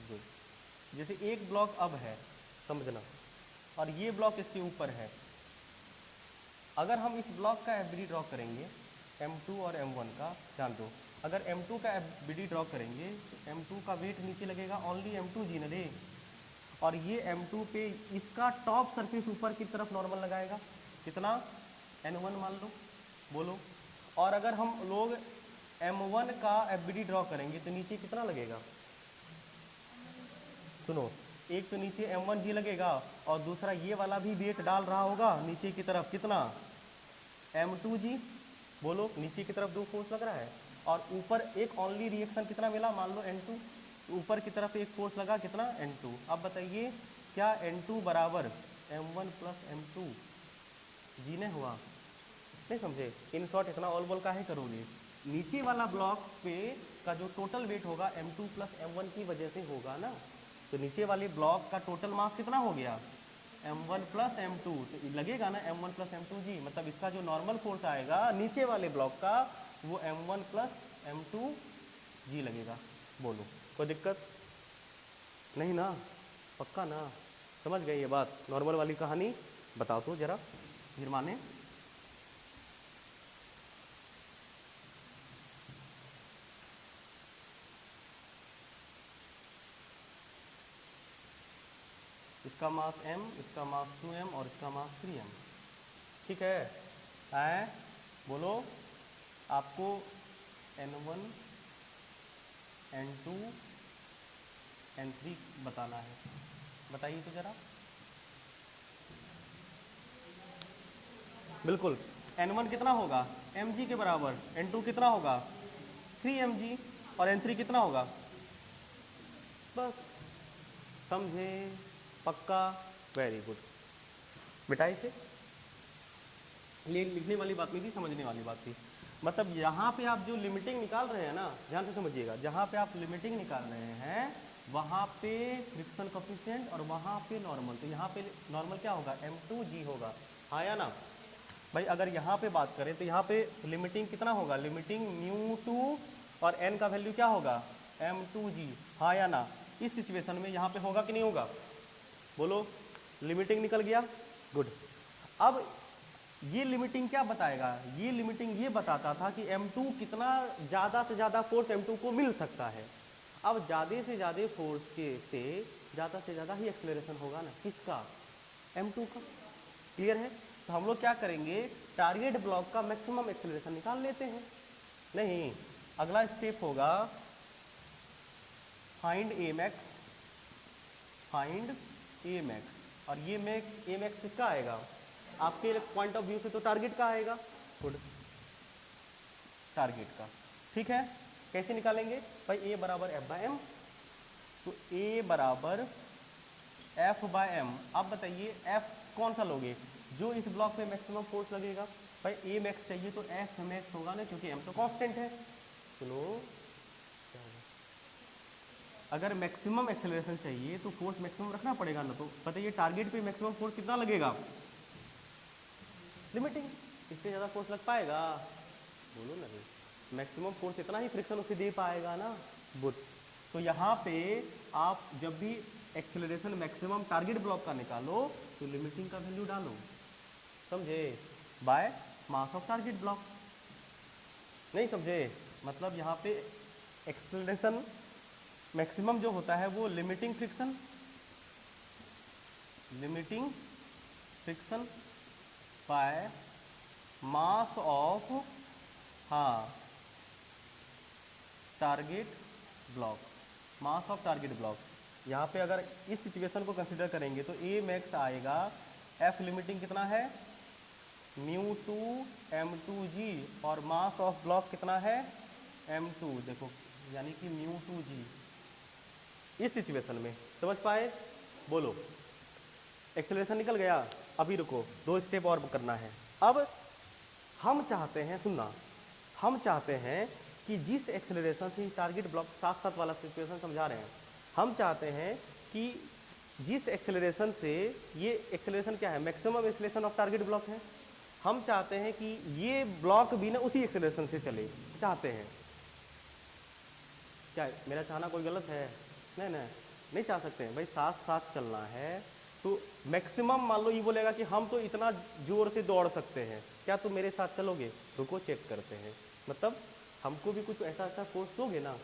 गुड। जैसे एक ब्लॉक अब है, समझना, और ये ब्लॉक इसके ऊपर है। अगर हम इस ब्लॉक का एफ बी डी ड्रॉ करेंगे, M2 और M1 का, ध्यान दो, अगर M2 का FBD ड्रॉ करेंगे तो M2 का वेट नीचे लगेगा, ओनली M2 जी न रे, और ये M2 पे इसका टॉप सरफेस ऊपर की तरफ नॉर्मल लगाएगा, कितना? N1 मान लो, बोलो। और अगर हम लोग M1 का FBD ड्रॉ करेंगे तो नीचे कितना लगेगा? सुनो, एक तो नीचे M1 जी लगेगा और दूसरा ये वाला भी वेट डाल रहा होगा नीचे की तरफ, कितना? M2 जी, बोलो। नीचे की तरफ 2 फोर्स लग रहा है और ऊपर एक ओनली रिएक्शन कितना मिला, मान लो N2, ऊपर की तरफ एक फोर्स लगा, कितना? N2। अब बताइए क्या N2 बराबर M1 प्लस M2 जी ने हुआ? नहीं समझे? इन शॉर्ट इतना ऑल बॉल काहे करोगे? नीचे वाला ब्लॉक पे का जो टोटल वेट होगा M2 प्लस M1 की वजह से होगा ना, तो नीचे वाले ब्लॉक का टोटल मास कितना हो गया? M1 प्लस M2, तो लगेगा ना M1 प्लस M2 जी, मतलब इसका जो नॉर्मल फोर्स आएगा नीचे वाले ब्लॉक का वो M1 प्लस M2 जी लगेगा। बोलो, कोई दिक्कत नहीं ना? पक्का ना? समझ गए ये बात? नॉर्मल वाली कहानी बताओ तो जरा फिर माने। इसका मास m, इसका मास 2m और इसका मास 3m। ठीक है, आए बोलो, आपको n1 n2 n3 बताना है, बताइए तो जरा। बिल्कुल, n1 कितना होगा mg के बराबर, n2 कितना होगा 3mg और n3 कितना होगा, बस समझे, पक्का, वेरी गुड। मिटाई से लिखने वाली बात नहीं थी, समझने वाली बात थी। मतलब यहाँ पे आप जो लिमिटिंग निकाल रहे हैं ना, ध्यान से समझिएगा, जहाँ पे आप लिमिटिंग निकाल रहे हैं वहाँ पे फ्रिक्शन कोफिशिएंट और वहाँ पे नॉर्मल, तो यहाँ पे नॉर्मल क्या होगा m2g होगा, हाँ या ना भाई। अगर यहाँ पे बात करें तो यहाँ पे लिमिटिंग कितना होगा, लिमिटिंग μ2 और n का वैल्यू क्या होगा m2g, हाँ या ना। इस सिचुएशन में यहाँ पे होगा कि नहीं होगा, बोलो, लिमिटिंग निकल गया, गुड। अब ये लिमिटिंग क्या बताएगा, ये लिमिटिंग ये बताता था कि m2 कितना ज़्यादा से ज़्यादा फोर्स m2 को मिल सकता है। अब ज़्यादा से ज़्यादा फोर्स के से ज़्यादा से ज़्यादा ही एक्सेलरेशन होगा ना, किसका, m2 का। क्लियर है, तो हम लोग क्या करेंगे, टारगेट ब्लॉक का मैक्सिमम एक्सेलरेशन निकाल लेते हैं। नहीं, अगला स्टेप होगा फाइंड ए मैक्स, फाइंड ए मैक्स, और ये मैक्स ए मैक्स किसका आएगा, आपके पॉइंट ऑफ व्यू से तो टारगेट का आएगा, गुड, टारगेट का। ठीक है, कैसे निकालेंगे भाई, ए बराबर एफ बाई एम, तो ए बराबर एफ बाई एम। अब बताइए एफ कौन सा लोगे, जो इस ब्लॉक पे मैक्सिमम फोर्स लगेगा, भाई ए मैक्स चाहिए तो एफ मैक्स होगा ना, क्योंकि एम तो कांस्टेंट है। सुनो, अगर मैक्सिमम एक्सेलरेशन चाहिए तो फोर्स मैक्सिमम रखना पड़ेगा ना, तो बताइए टारगेट पे मैक्सिमम फोर्स कितना लगेगा, लिमिटिंग, इससे ज़्यादा फोर्स लग पाएगा, बोलो नहीं, मैक्सिमम फोर्स इतना ही फ्रिक्शन उसे दे पाएगा ना, गुड। तो यहाँ पे आप जब भी एक्सेलरेशन मैक्सिमम टारगेट ब्लॉक का निकालो तो लिमिटिंग का वैल्यू डालो, समझे, bye mass of target block. नहीं समझे, मतलब यहाँ पे एक्सेलरेशन मैक्सिमम जो होता है वो limiting friction, limiting friction by mass of, हाँ, target block, mass of target block. यहाँ पे अगर इस सिचुएशन को कंसीडर करेंगे तो ए मैक्स आएगा, एफ लिमिटिंग कितना है μ2 m2g और मास ऑफ ब्लॉक कितना है m2, देखो यानी कि μ2g। इस सिचुएशन में समझ पाए, बोलो, एक्सेलरेशन निकल गया। अभी रुको, 2 स्टेप और करना है। अब हम चाहते हैं, सुनना, हम चाहते हैं कि जिस एक्सेलरेशन से टारगेट ब्लॉक, साथ साथ वाला सिचुएशन समझा रहे हैं, हम चाहते हैं कि जिस एक्सेलरेशन से, ये एक्सेलरेशन क्या है, maximum acceleration of target block है, हम चाहते हैं कि ये ब्लॉक भी ना उसी एक्सेलरेशन से चले, चाहते हैं। क्या मेरा चाहना कोई गलत है, नहीं चाह सकते हैं भाई, साथ साथ चलना है। तो मैक्सिमम मान लो ये बोलेगा कि हम तो इतना जोर से दौड़ सकते हैं, क्या तुम मेरे साथ चलोगे, रुको चेक करते हैं, मतलब हमको भी कुछ ऐसा ऐसा फोर्स दोगे ना।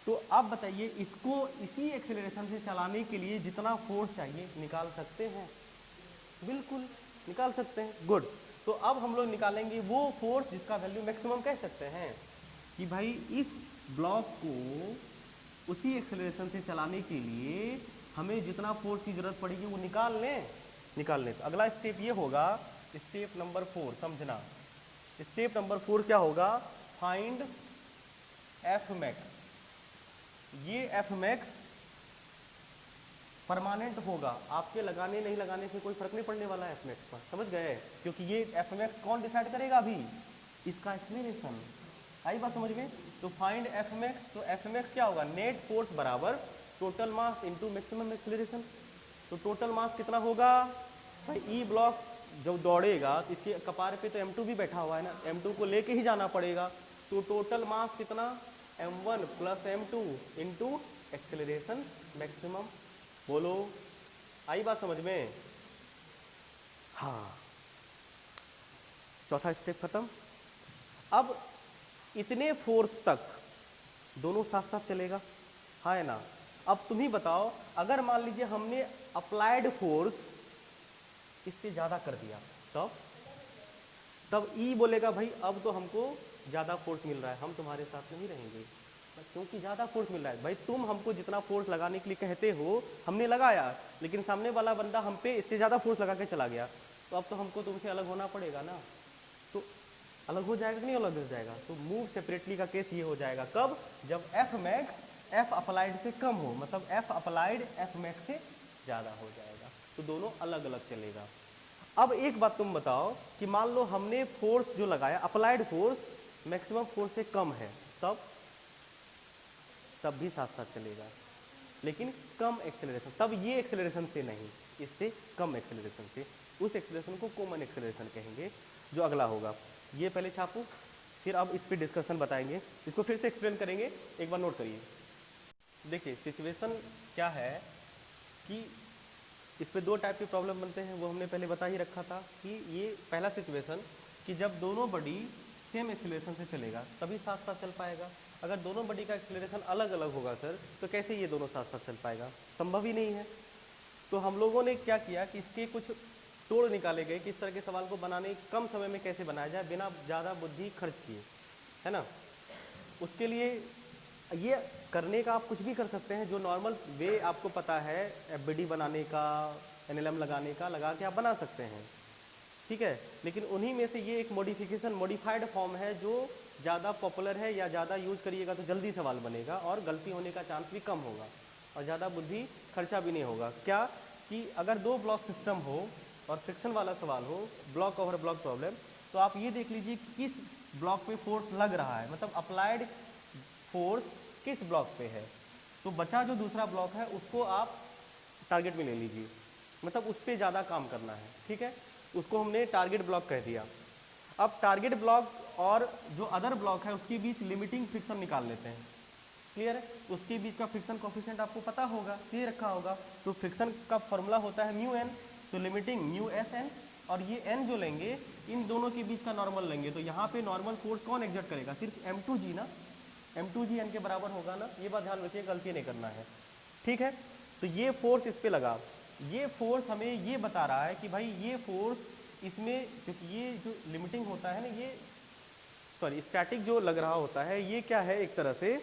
तो अब बताइए, इसको इसी एक्सेलरेशन से चलाने के लिए जितना फोर्स चाहिए निकाल सकते हैं, बिल्कुल निकाल सकते हैं, गुड। तो अब हम लोग निकालेंगे वो फोर्स जिसका वैल्यू मैक्सिमम कह सकते हैं, कि भाई इस ब्लॉक को उसी एक्सेलरेशन से चलाने के लिए हमें जितना फोर्स की जरूरत पड़ेगी वो निकाल लें। तो अगला स्टेप ये होगा, स्टेप नंबर 4, समझना। स्टेप नंबर 4 क्या होगा, फाइंड एफ मैक्स। ये एफ मैक्स परमानेंट होगा, आपके लगाने नहीं लगाने से कोई फर्क नहीं पड़ने वाला है एफ मैक्स पर, समझ गए, क्योंकि ये एफ मैक्स कौन डिसाइड करेगा, अभी इसका एक्सेलरेशन। आई बात समझ में। तो फाइंड एफ मैक्स, तो एफ मैक्स क्या होगा, नेट फोर्स बराबर total mass into maximum acceleration. तो टोटल मास कितना होगा भाई, ई ब्लॉक जब दौड़ेगा तो इसके कपार पे तो m2 भी बैठा हुआ है ना, m2 को लेके ही जाना पड़ेगा। तो टोटल मास कितना, m1 plus m2 into acceleration maximum. बोलो, आई बात समझ में, हाँ, चौथा स्टेप खत्म। अब इतने फोर्स तक दोनों साथ साथ चलेगा, हाँ है ना। अब तुम ही बताओ, अगर मान लीजिए हमने अप्लाइड फोर्स इससे ज़्यादा कर दिया तब ई बोलेगा भाई अब तो हमको ज़्यादा फोर्स मिल रहा है, हम तुम्हारे साथ नहीं रहेंगे, क्योंकि ज़्यादा फोर्स मिल रहा है। भाई तुम हमको जितना फोर्स लगाने के लिए कहते हो हमने लगाया, लेकिन सामने वाला बंदा हम पे इससे ज़्यादा फोर्स लगा के चला गया, तो अब तो हमको तुमसे अलग होना पड़ेगा ना। तो अलग हो जाएगा कि नहीं अलग हो जाएगा? तो मूव सेपरेटली का केस ये हो जाएगा कब? जब एफ मैक्स एफ अप्लाइड से कम हो, मतलब एफ अप्लाइड एफ मैक्स से ज़्यादा हो जाएगा, तो दोनों अलग अलग चलेगा। अब एक बात तुम बताओ कि मान लो हमने फोर्स जो लगाया अप्लाइड फोर्स मैक्सिमम फोर्स से कम है, तब भी साथ साथ चलेगा, लेकिन कम एक्सेलरेशन, तब ये एक्सेलरेशन से नहीं, इससे कम एक्सेलरेशन से, उस एक्सेलरेशन को कॉमन एक्सेलरेशन कहेंगे जो अगला होगा। ये पहले छापो, फिर अब इस पर डिस्कशन बताएंगे, इसको फिर से एक्सप्लेन करेंगे, एक बार नोट करिए। देखिए सिचुएशन क्या है कि इस पे दो टाइप के प्रॉब्लम बनते हैं, वो हमने पहले बता ही रखा था कि ये पहला सिचुएशन कि जब दोनों बॉडी सेम एक्सेलरेशन से चलेगा तभी साथ साथ चल पाएगा। अगर दोनों बॉडी का एक्सेलरेशन अलग अलग होगा सर, तो कैसे ये दोनों साथ साथ चल पाएगा? संभव ही नहीं है। तो हम लोगों ने क्या किया कि इसके कुछ तोड़ निकाले गए कि इस तरह के सवाल को बनाने कम समय में कैसे बनाया जाए बिना ज़्यादा बुद्धि खर्च किए, है ना। उसके लिए ये करने का आप कुछ भी कर सकते हैं, जो नॉर्मल वे आपको पता है एफबीडी बनाने का, एनएलएम लगाने का, लगा के आप बना सकते हैं, ठीक है। लेकिन उन्हीं में से ये एक मॉडिफिकेशन मॉडिफाइड फॉर्म है जो ज़्यादा पॉपुलर है, या ज़्यादा यूज करिएगा तो जल्दी सवाल बनेगा और गलती होने का चांस भी कम होगा और ज़्यादा बुद्धि खर्चा भी नहीं होगा। क्या कि अगर दो ब्लॉक सिस्टम हो और फ्रिक्शन वाला सवाल हो, ब्लॉक ओवर ब्लॉक प्रॉब्लम, तो आप ये देख लीजिए किस ब्लॉक पे फोर्स लग रहा है, मतलब अप्लाइड फोर्स किस ब्लॉक पे है, तो बचा जो दूसरा ब्लॉक है उसको आप टारगेट में ले लीजिए, मतलब उस पर ज़्यादा काम करना है, ठीक है। उसको हमने टारगेट ब्लॉक कह दिया। अब टारगेट ब्लॉक और जो अदर ब्लॉक है उसके बीच लिमिटिंग फ्रिक्शन निकाल लेते हैं, क्लियर है। उसके बीच का फ्रिक्शन कोफिशिएंट आपको पता होगा, ये रखा होगा, तो फ्रिक्शन का फॉर्मूला होता है म्यू एन, तो लिमिटिंग म्यू एस एन, और ये एन जो लेंगे इन दोनों के बीच का नॉर्मल लेंगे, तो यहाँ पे नॉर्मल फोर्स कौन एग्जर्ट करेगा? सिर्फ m2g ना, m2g n के बराबर होगा ना, ये बात ध्यान रखिए, गलती नहीं करना है, ठीक है। तो ये फोर्स इस पे लगा, ये फोर्स हमें ये बता रहा है कि भाई ये फोर्स इसमें, क्योंकि ये जो लिमिटिंग होता है ना, ये सॉरी स्टैटिक जो लग रहा होता है, ये क्या है, एक तरह से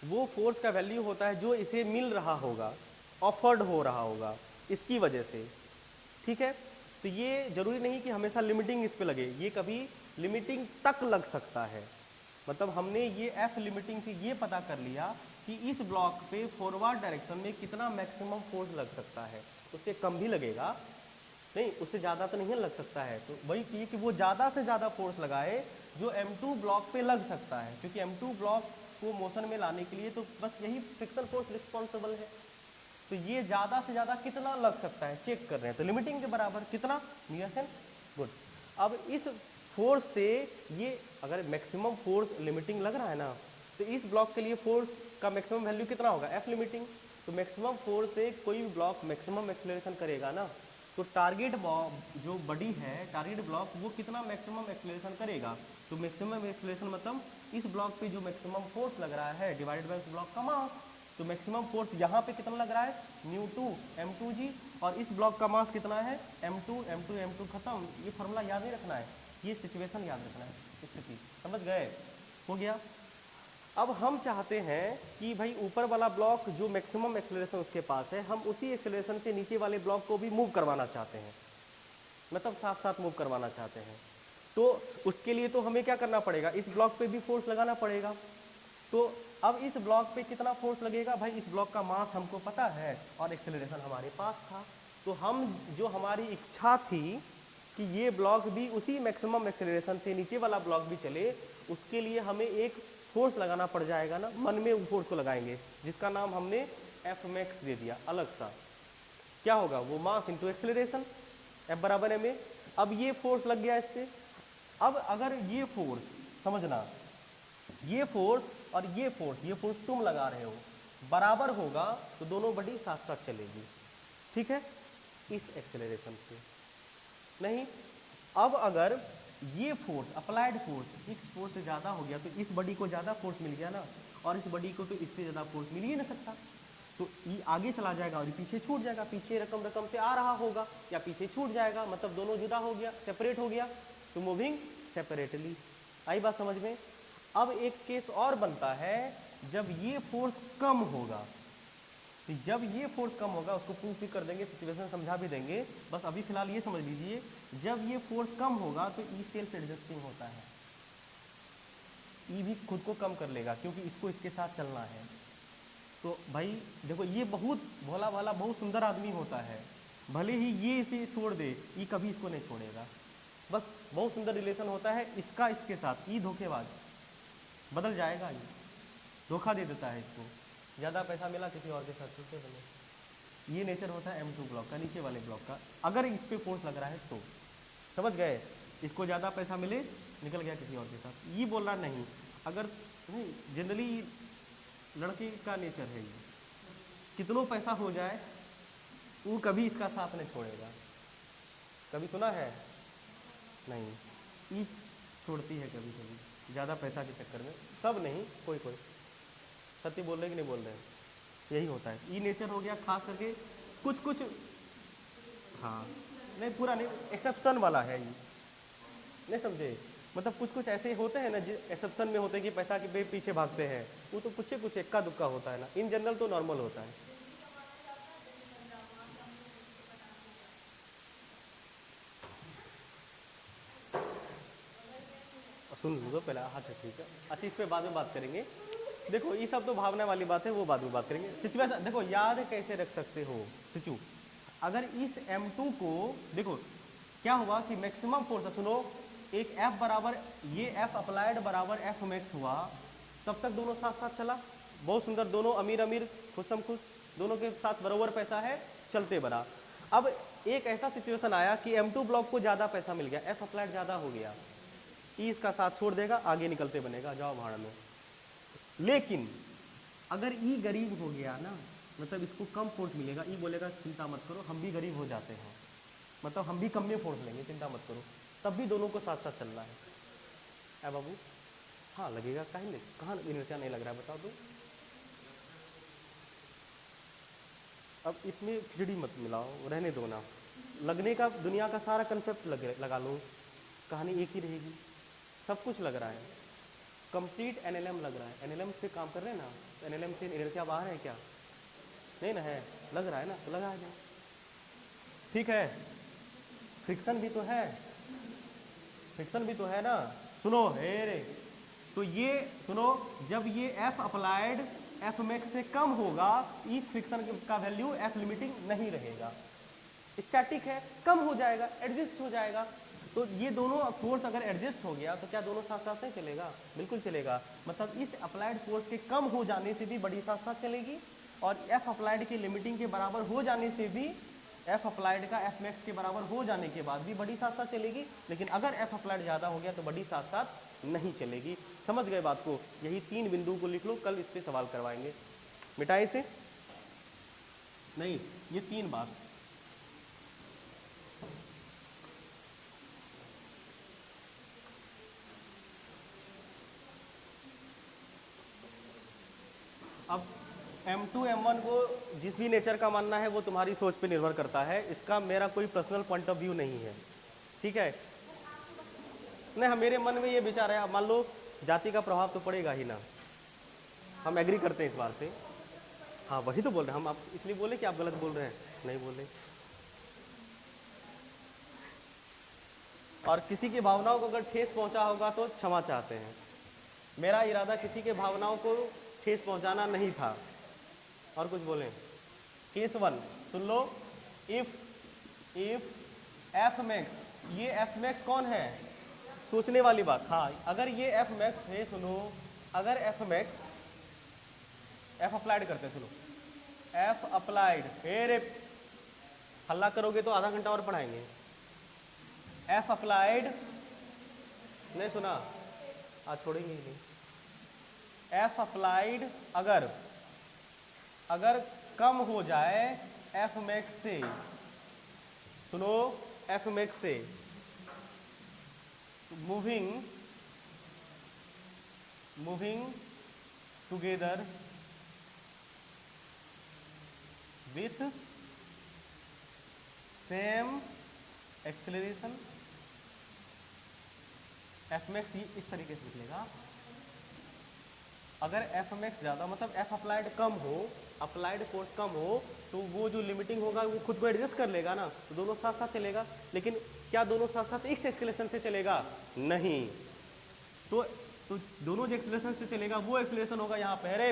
वो फोर्स का वैल्यू होता है जो इसे मिल रहा होगा, ऑफर्ड हो रहा होगा इसकी वजह से, ठीक है। तो ये जरूरी नहीं कि हमेशा लिमिटिंग इस पे लगे, ये कभी लिमिटिंग तक लग सकता है, मतलब हमने ये एफ लिमिटिंग से ये पता कर लिया कि इस ब्लॉक पे फॉरवर्ड डायरेक्शन में कितना मैक्सिमम फोर्स लग सकता है, उससे कम भी लगेगा नहीं, उससे ज़्यादा तो नहीं लग सकता है, तो वही चाहिए कि वो ज़्यादा से ज़्यादा फोर्स लगाए जो M2 ब्लॉक पे लग सकता है, क्योंकि M2 ब्लॉक को मोशन में लाने के लिए तो बस यही फ्रिक्शन फोर्स रिस्पॉन्सिबल है। तो ये ज़्यादा से ज़्यादा कितना लग सकता है चेक कर रहे हैं, तो लिमिटिंग के बराबर कितना, म्यूएसएन, गुड। अब इस फोर्स से ये अगर मैक्सिमम फोर्स लिमिटिंग लग रहा है ना, तो इस ब्लॉक के लिए फोर्स का मैक्सिमम वैल्यू कितना होगा, एफ लिमिटिंग। तो मैक्सिमम फोर्स से कोई भी ब्लॉक मैक्सिमम एक्सेलरेशन करेगा ना, तो टारगेट जो बॉडी है टारगेट ब्लॉक वो कितना मैक्सिमम एक्सेलरेशन करेगा, तो मैक्सिमम एक्सेलरेशन मतलब इस ब्लॉक पे जो मैक्सिमम फोर्स लग रहा है डिवाइड बाय उस ब्लॉक का मास, तो मैक्सिमम फोर्स यहाँ पे कितना लग रहा है, μ2 m2g, और इस ब्लॉक का मास कितना है, m2 m2 m2 खत्म। ये फॉर्मूला याद नहीं रखना है, ये सिचुएशन याद रखना है, स्थिति समझ गए, हो गया। अब हम चाहते हैं कि भाई ऊपर वाला ब्लॉक जो मैक्सिमम एक्सेलरेशन उसके पास है, हम उसी एक्सेलरेशन से नीचे वाले ब्लॉक को भी मूव करवाना चाहते हैं, मतलब साथ साथ मूव करवाना चाहते हैं। तो उसके लिए तो हमें क्या करना पड़ेगा, इस ब्लॉक पे भी फोर्स लगाना पड़ेगा। तो अब इस ब्लॉक पे कितना फोर्स लगेगा, भाई इस ब्लॉक का मास हमको पता है और एक्सेलरेशन हमारे पास था, तो हम जो हमारी इच्छा थी कि ये ब्लॉक भी उसी मैक्सिमम एक्सेलरेशन से नीचे वाला ब्लॉक भी चले, उसके लिए हमें एक फोर्स लगाना पड़ जाएगा ना, मन में उस फोर्स को लगाएंगे जिसका नाम हमने एफ मैक्स दे दिया अलग सा। क्या होगा, वो मास इंटू एक्सेलरेशन, एफ बराबर एम ए। अब ये फोर्स लग गया इस पे। अब अगर ये फोर्स समझना, ये फोर्स और ये फोर्स तुम लगा रहे हो बराबर होगा, तो दोनों बॉडी साथ साथ चलेगी, ठीक है, इस एक्सेलरेशन से नहीं। अब अगर ये फोर्स अप्लाइड फोर्स इस फोर्स से ज़्यादा हो गया, तो इस बॉडी को ज़्यादा फोर्स मिल गया ना, और इस बॉडी को तो इससे ज़्यादा फोर्स मिल ही नहीं सकता, तो ई आगे चला जाएगा और पीछे छूट जाएगा, पीछे रकम से आ रहा होगा या पीछे छूट जाएगा, मतलब दोनों जुदा हो गया, सेपरेट हो गया, तो मूविंग सेपरेटली। आई बात समझ में? अब एक केस और बनता है जब ये फोर्स कम होगा, तो जब ये फोर्स कम होगा उसको प्रूफ भी कर देंगे, सिचुएशन समझा भी देंगे, बस अभी फिलहाल ये समझ लीजिए, जब ये फोर्स कम होगा तो ई सेल्फ एडजस्टिंग होता है, ई भी खुद को कम कर लेगा क्योंकि इसको इसके साथ चलना है। तो भाई देखो ये बहुत भोला भाला बहुत सुंदर आदमी होता है, भले ही ये इसे छोड़ दे, ई कभी इसको नहीं छोड़ेगा, बस बहुत सुंदर रिलेशन होता है इसका इसके साथ। ई धोखेबाज बदल जाएगा, ये धोखा दे देता है इसको, ज़्यादा पैसा मिला किसी और के साथ छूटे बने। ये नेचर होता है M2 ब्लॉक का, नीचे वाले ब्लॉक का, अगर इस पे फोर्स लग रहा है तो। समझ गए? इसको ज़्यादा पैसा मिले निकल गया किसी और के साथ, ये बोल रहा नहीं, अगर नहीं, जनरली लड़के का नेचर है ये, कितनों पैसा हो जाए वो कभी इसका साथ नहीं छोड़ेगा। कभी सुना है? नहीं, ये छोड़ती है कभी कभी ज़्यादा पैसा के चक्कर में, सब नहीं, कोई कोई। सत्य बोल रहे कि नहीं बोल रहे हैं? यही होता है, ये नेचर हो गया खास करके कुछ कुछ, हाँ नहीं पूरा नहीं, एक्सेप्शन वाला है ये, नहीं समझे? मतलब कुछ कुछ ऐसे होते हैं ना जो एक्सेप्शन में होते हैं कि पैसा के पीछे भागते हैं, वो तो कुछ इक्का दुक्का होता है ना, इन जनरल तो नॉर्मल होता है। सुन लो पहले, अच्छा ठीक है, अच्छा इस पे बाद में बात करेंगे। देखो ये सब तो भावना वाली बात है, वो बाद में बात करेंगे। सिचुएशन देखो याद कैसे रख सकते हो सिचू, अगर इस M2 को देखो क्या हुआ कि मैक्सिमम फोर्स, सुनो, एक F बराबर, ये F अप्लाइड बराबर F मैक्स हुआ, तब तक दोनों साथ साथ चला, बहुत सुंदर, दोनों अमीर अमीर खुशम खुश, दोनों के साथ बराबर पैसा है, चलते बना। अब एक ऐसा सिचुएशन आया कि M2 ब्लॉक को ज़्यादा पैसा मिल गया, F अप्लाइड ज़्यादा हो गया, ई इसका साथ छोड़ देगा, आगे निकलते बनेगा, जाओ भाड़ में। लेकिन अगर ई गरीब हो गया ना, मतलब इसको कम फोर्स मिलेगा, ई बोलेगा चिंता मत करो हम भी गरीब हो जाते हैं, मतलब हम भी कम में फोर्स लेंगे, चिंता मत करो, तब भी दोनों को साथ साथ चलना है। है बाबू? हाँ लगेगा, कहीं नहीं, कहाँ इनर्शिया नहीं लग रहा है बताओ तो। अब इसमें खिचड़ी मत मिलाओ, रहने दो ना, लगने का दुनिया का सारा कंसेप्ट लगा लो, कहानी एक ही रहेगी, सब कुछ लग रहा है, कंप्लीट NLM लग रहा है, NLM से काम कर रहे हैं ना, तो NLM से इनर्शिया बाहर है क्या? नहीं ना है, लग रहा है ना, तो लगा जाए, ठीक है। फ्रिक्शन भी तो है, फ्रिक्शन भी तो है ना, सुनो हे रे, तो ये सुनो, जब ये F अप्लाइड F मैक्स से कम होगा, ई फ्रिक्शन का वैल्यू F लिमिटिंग नहीं रहेगा, स्टैटिक है, कम हो जाएगा, एडजस्ट हो जाएगा। तो ये दोनों फोर्स अगर एडजस्ट हो गया तो क्या दोनों साथ साथ नहीं चलेगा? बिल्कुल चलेगा, मतलब इस अप्लाइड फोर्स के कम हो जाने से भी बड़ी साथ साथ चलेगी, और F अप्लाइड की लिमिटिंग के बराबर हो जाने से भी, F अप्लाइड का F मैक्स के बराबर हो जाने के बाद भी बड़ी साथ साथ चलेगी, लेकिन अगर F अप्लाइड ज़्यादा हो गया तो बड़ी साथ साथ नहीं चलेगी। समझ गए बात को? यही 3 बिंदु को लिख लो, कल इस पर सवाल करवाएंगे। मिटाए से नहीं, ये 3 बात। अब M2 M1 को जिस भी नेचर का मानना है वो तुम्हारी सोच पे निर्भर करता है, इसका मेरा कोई पर्सनल पॉइंट ऑफ व्यू नहीं है, ठीक है? नहीं, मेरे मन में ये विचार है, मान लो जाति का प्रभाव तो पड़ेगा ही ना, हम एग्री करते हैं इस बात से। हाँ वही तो बोल रहे हैं हम, आप इसलिए बोले कि आप गलत बोल रहे हैं, नहीं बोले। और किसी की भावनाओं को अगर ठेस पहुंचा होगा तो क्षमा चाहते हैं, मेरा इरादा किसी के भावनाओं को ठेस पहुंचाना नहीं था। और कुछ बोले? Case 1 soon low, if F max, ये F मैक्स कौन है? सोचने वाली बात। हाँ, अगर ये F मैक्स है, सुनो, अगर F मैक्स, F अप्लाइड करते हैं, सुनो, F अप्लाइड, रे हल्ला करोगे तो आधा घंटा और पढ़ाएंगे। F अप्लाइड, नहीं सुना? आज छोड़ेंगे ही नहीं। F अप्लाइड अगर कम हो जाए F मैक्स से, सुनो, F मैक्स से, moving together with same acceleration. F max इस तरीके से निकलेगा, अगर एफ मैक्स ज़्यादा मतलब एफ अप्लाइड कम हो, अप्लाइड फोर्स कम हो, तो वो जो लिमिटिंग होगा वो खुद को एडजस्ट कर लेगा ना, तो दोनों साथ साथ चलेगा। लेकिन क्या दोनों साथ साथ इस एक्सेलरेशन से चलेगा? नहीं। तो दोनों जो एक्सेलरेशन से चलेगा वो एक्सेलरेशन होगा यहाँ पे, अरे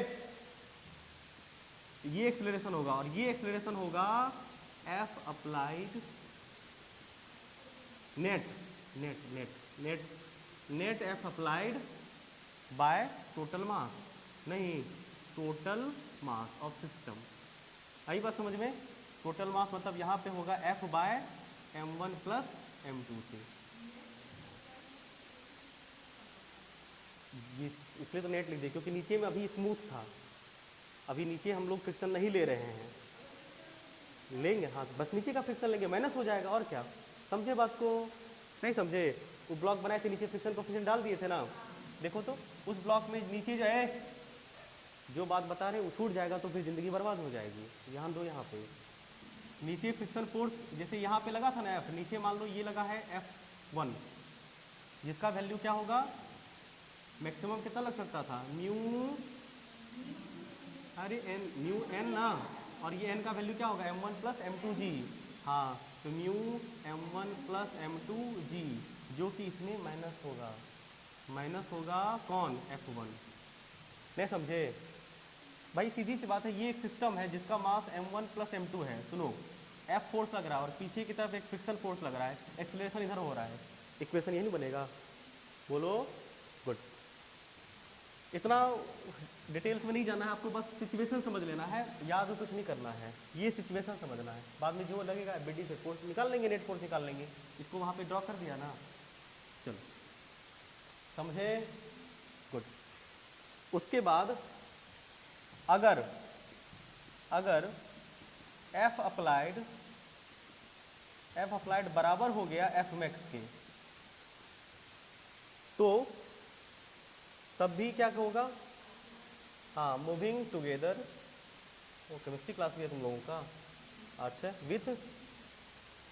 ये एक्सेलरेशन होगा और ये एक्सेलरेशन होगा F applied net net net net net F applied by total mass, नहीं टोटल मास ऑफ सिस्टम। आई बात समझ में? टोटल मास मतलब यहाँ पे होगा F bye m1 plus m2 से। इसलिए तो नेट लिख दिया क्योंकि नीचे में अभी स्मूथ था, अभी नीचे हम लोग फ्रिक्शन नहीं ले रहे हैं, लेंगे हाँ बस नीचे का फ्रिक्शन लेंगे, माइनस हो जाएगा और क्या। समझे बात को? नहीं समझे? वो ब्लॉक बनाए थे नीचे फ्रिक्शन कोएफिशिएंट डाल दिए थे ना, देखो तो उस ब्लॉक में नीचे जो है जो बात बता रहे हैं वो छूट जाएगा तो फिर ज़िंदगी बर्बाद हो जाएगी। ध्यान दो यहाँ पे नीचे फ्रिक्शन फोर्स जैसे यहाँ पे लगा था ना एफ, नीचे मान लो ये लगा है F1 जिसका वैल्यू क्या होगा, मैक्सिमम कितना लग सकता था म्यू, अरे एन म्यू एन ना, और ये एन का वैल्यू क्या होगा m1 प्लस m2g। हाँ तो म्यू m1 प्लस m2g जो कि इसमें माइनस होगा, माइनस होगा कौन F1। नहीं समझे भाई? सीधी सी बात है, ये एक सिस्टम है जिसका मास m1 प्लस m2 है। सुनो F फोर्स लग रहा है और पीछे की तरफ एक फ्रिक्शन फोर्स लग रहा है, एक्सेलरेशन इधर हो रहा है, इक्वेशन यही नहीं बनेगा? बोलो गुड। इतना डिटेल्स में नहीं जाना है आपको, बस सिचुएशन समझ लेना है, याद कुछ नहीं करना है, ये सिचुएशन समझना है। बाद में जो लगेगा एफबीडी से फोर्स निकाल लेंगे, नेट फोर्स निकाल लेंगे, इसको वहाँ पे ड्रॉ कर दिया ना। चलो समझे? गुड। उसके बाद अगर एफ अप्लाइड बराबर हो गया एफ मैक्स के, तो तब भी क्या होगा? हाँ मूविंग टुगेदर, वो केमिस्ट्री क्लास भी है तुम लोगों का, अच्छा, विथ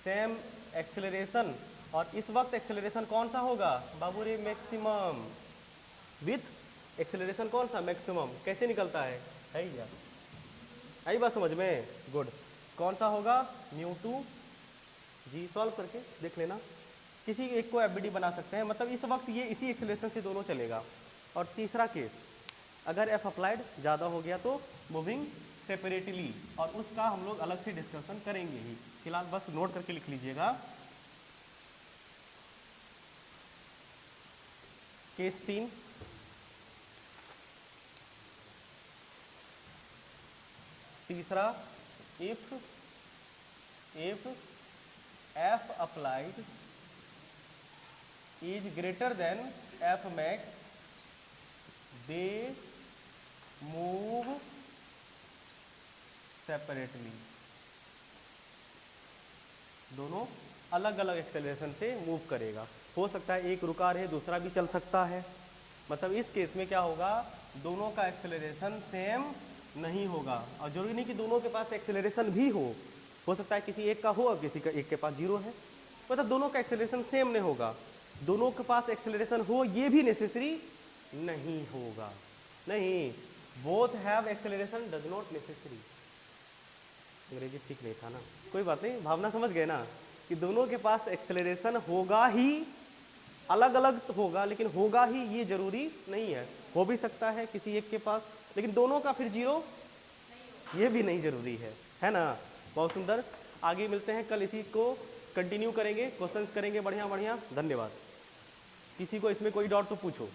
सेम एक्सेलरेशन। और इस वक्त एक्सेलरेशन कौन सा होगा बाबू रे? मैक्सिमम। विथ एक्सेलरेशन कौन सा? मैक्सिमम। कैसे निकलता है या आई बात समझ में? गुड। कौन सा होगा? μ2 जी। सॉल्व करके देख लेना, किसी एक को एफबीडी बना सकते हैं, मतलब इस वक्त ये इसी एक्सेलरेशन से दोनों चलेगा। और तीसरा केस, अगर एफ अप्लाइड ज़्यादा हो गया तो मूविंग सेपरेटली, और उसका हम लोग अलग से डिस्कशन करेंगे ही, फिलहाल बस नोट करके लिख लीजिएगा। केस 3, तीसरा, if F applied is greater than F max, they move separately. दोनों अलग अलग एक्सेलरेशन से मूव करेगा। हो सकता है एक रुका रहे, दूसरा भी चल सकता है। मतलब इस केस में क्या होगा, दोनों का एक्सेलरेशन सेम नहीं होगा। और जरूरी नहीं कि दोनों के पास एक्सेलरेशन भी हो सकता है किसी एक का हो और किसी का एक के पास जीरो है, मतलब दोनों का एक्सेलरेशन सेम नहीं होगा। दोनों के पास एक्सेलरेशन हो ये भी नेसेसरी नहीं होगा, नहीं, both have acceleration does not necessary. अंग्रेजी ठीक नहीं था ना, कोई बात नहीं, भावना समझ गए ना, कि दोनों के पास एक्सेलरेशन होगा ही, अलग अलग तो होगा लेकिन होगा ही ये जरूरी नहीं है। हो भी सकता है किसी एक के पास, लेकिन दोनों का फिर जीरो ये भी नहीं जरूरी है ना। बहुत सुंदर। आगे मिलते हैं कल, इसी को कंटिन्यू करेंगे, क्वेश्चंस करेंगे बढ़िया बढ़िया। धन्यवाद। किसी को इसमें कोई डाउट तो पूछो।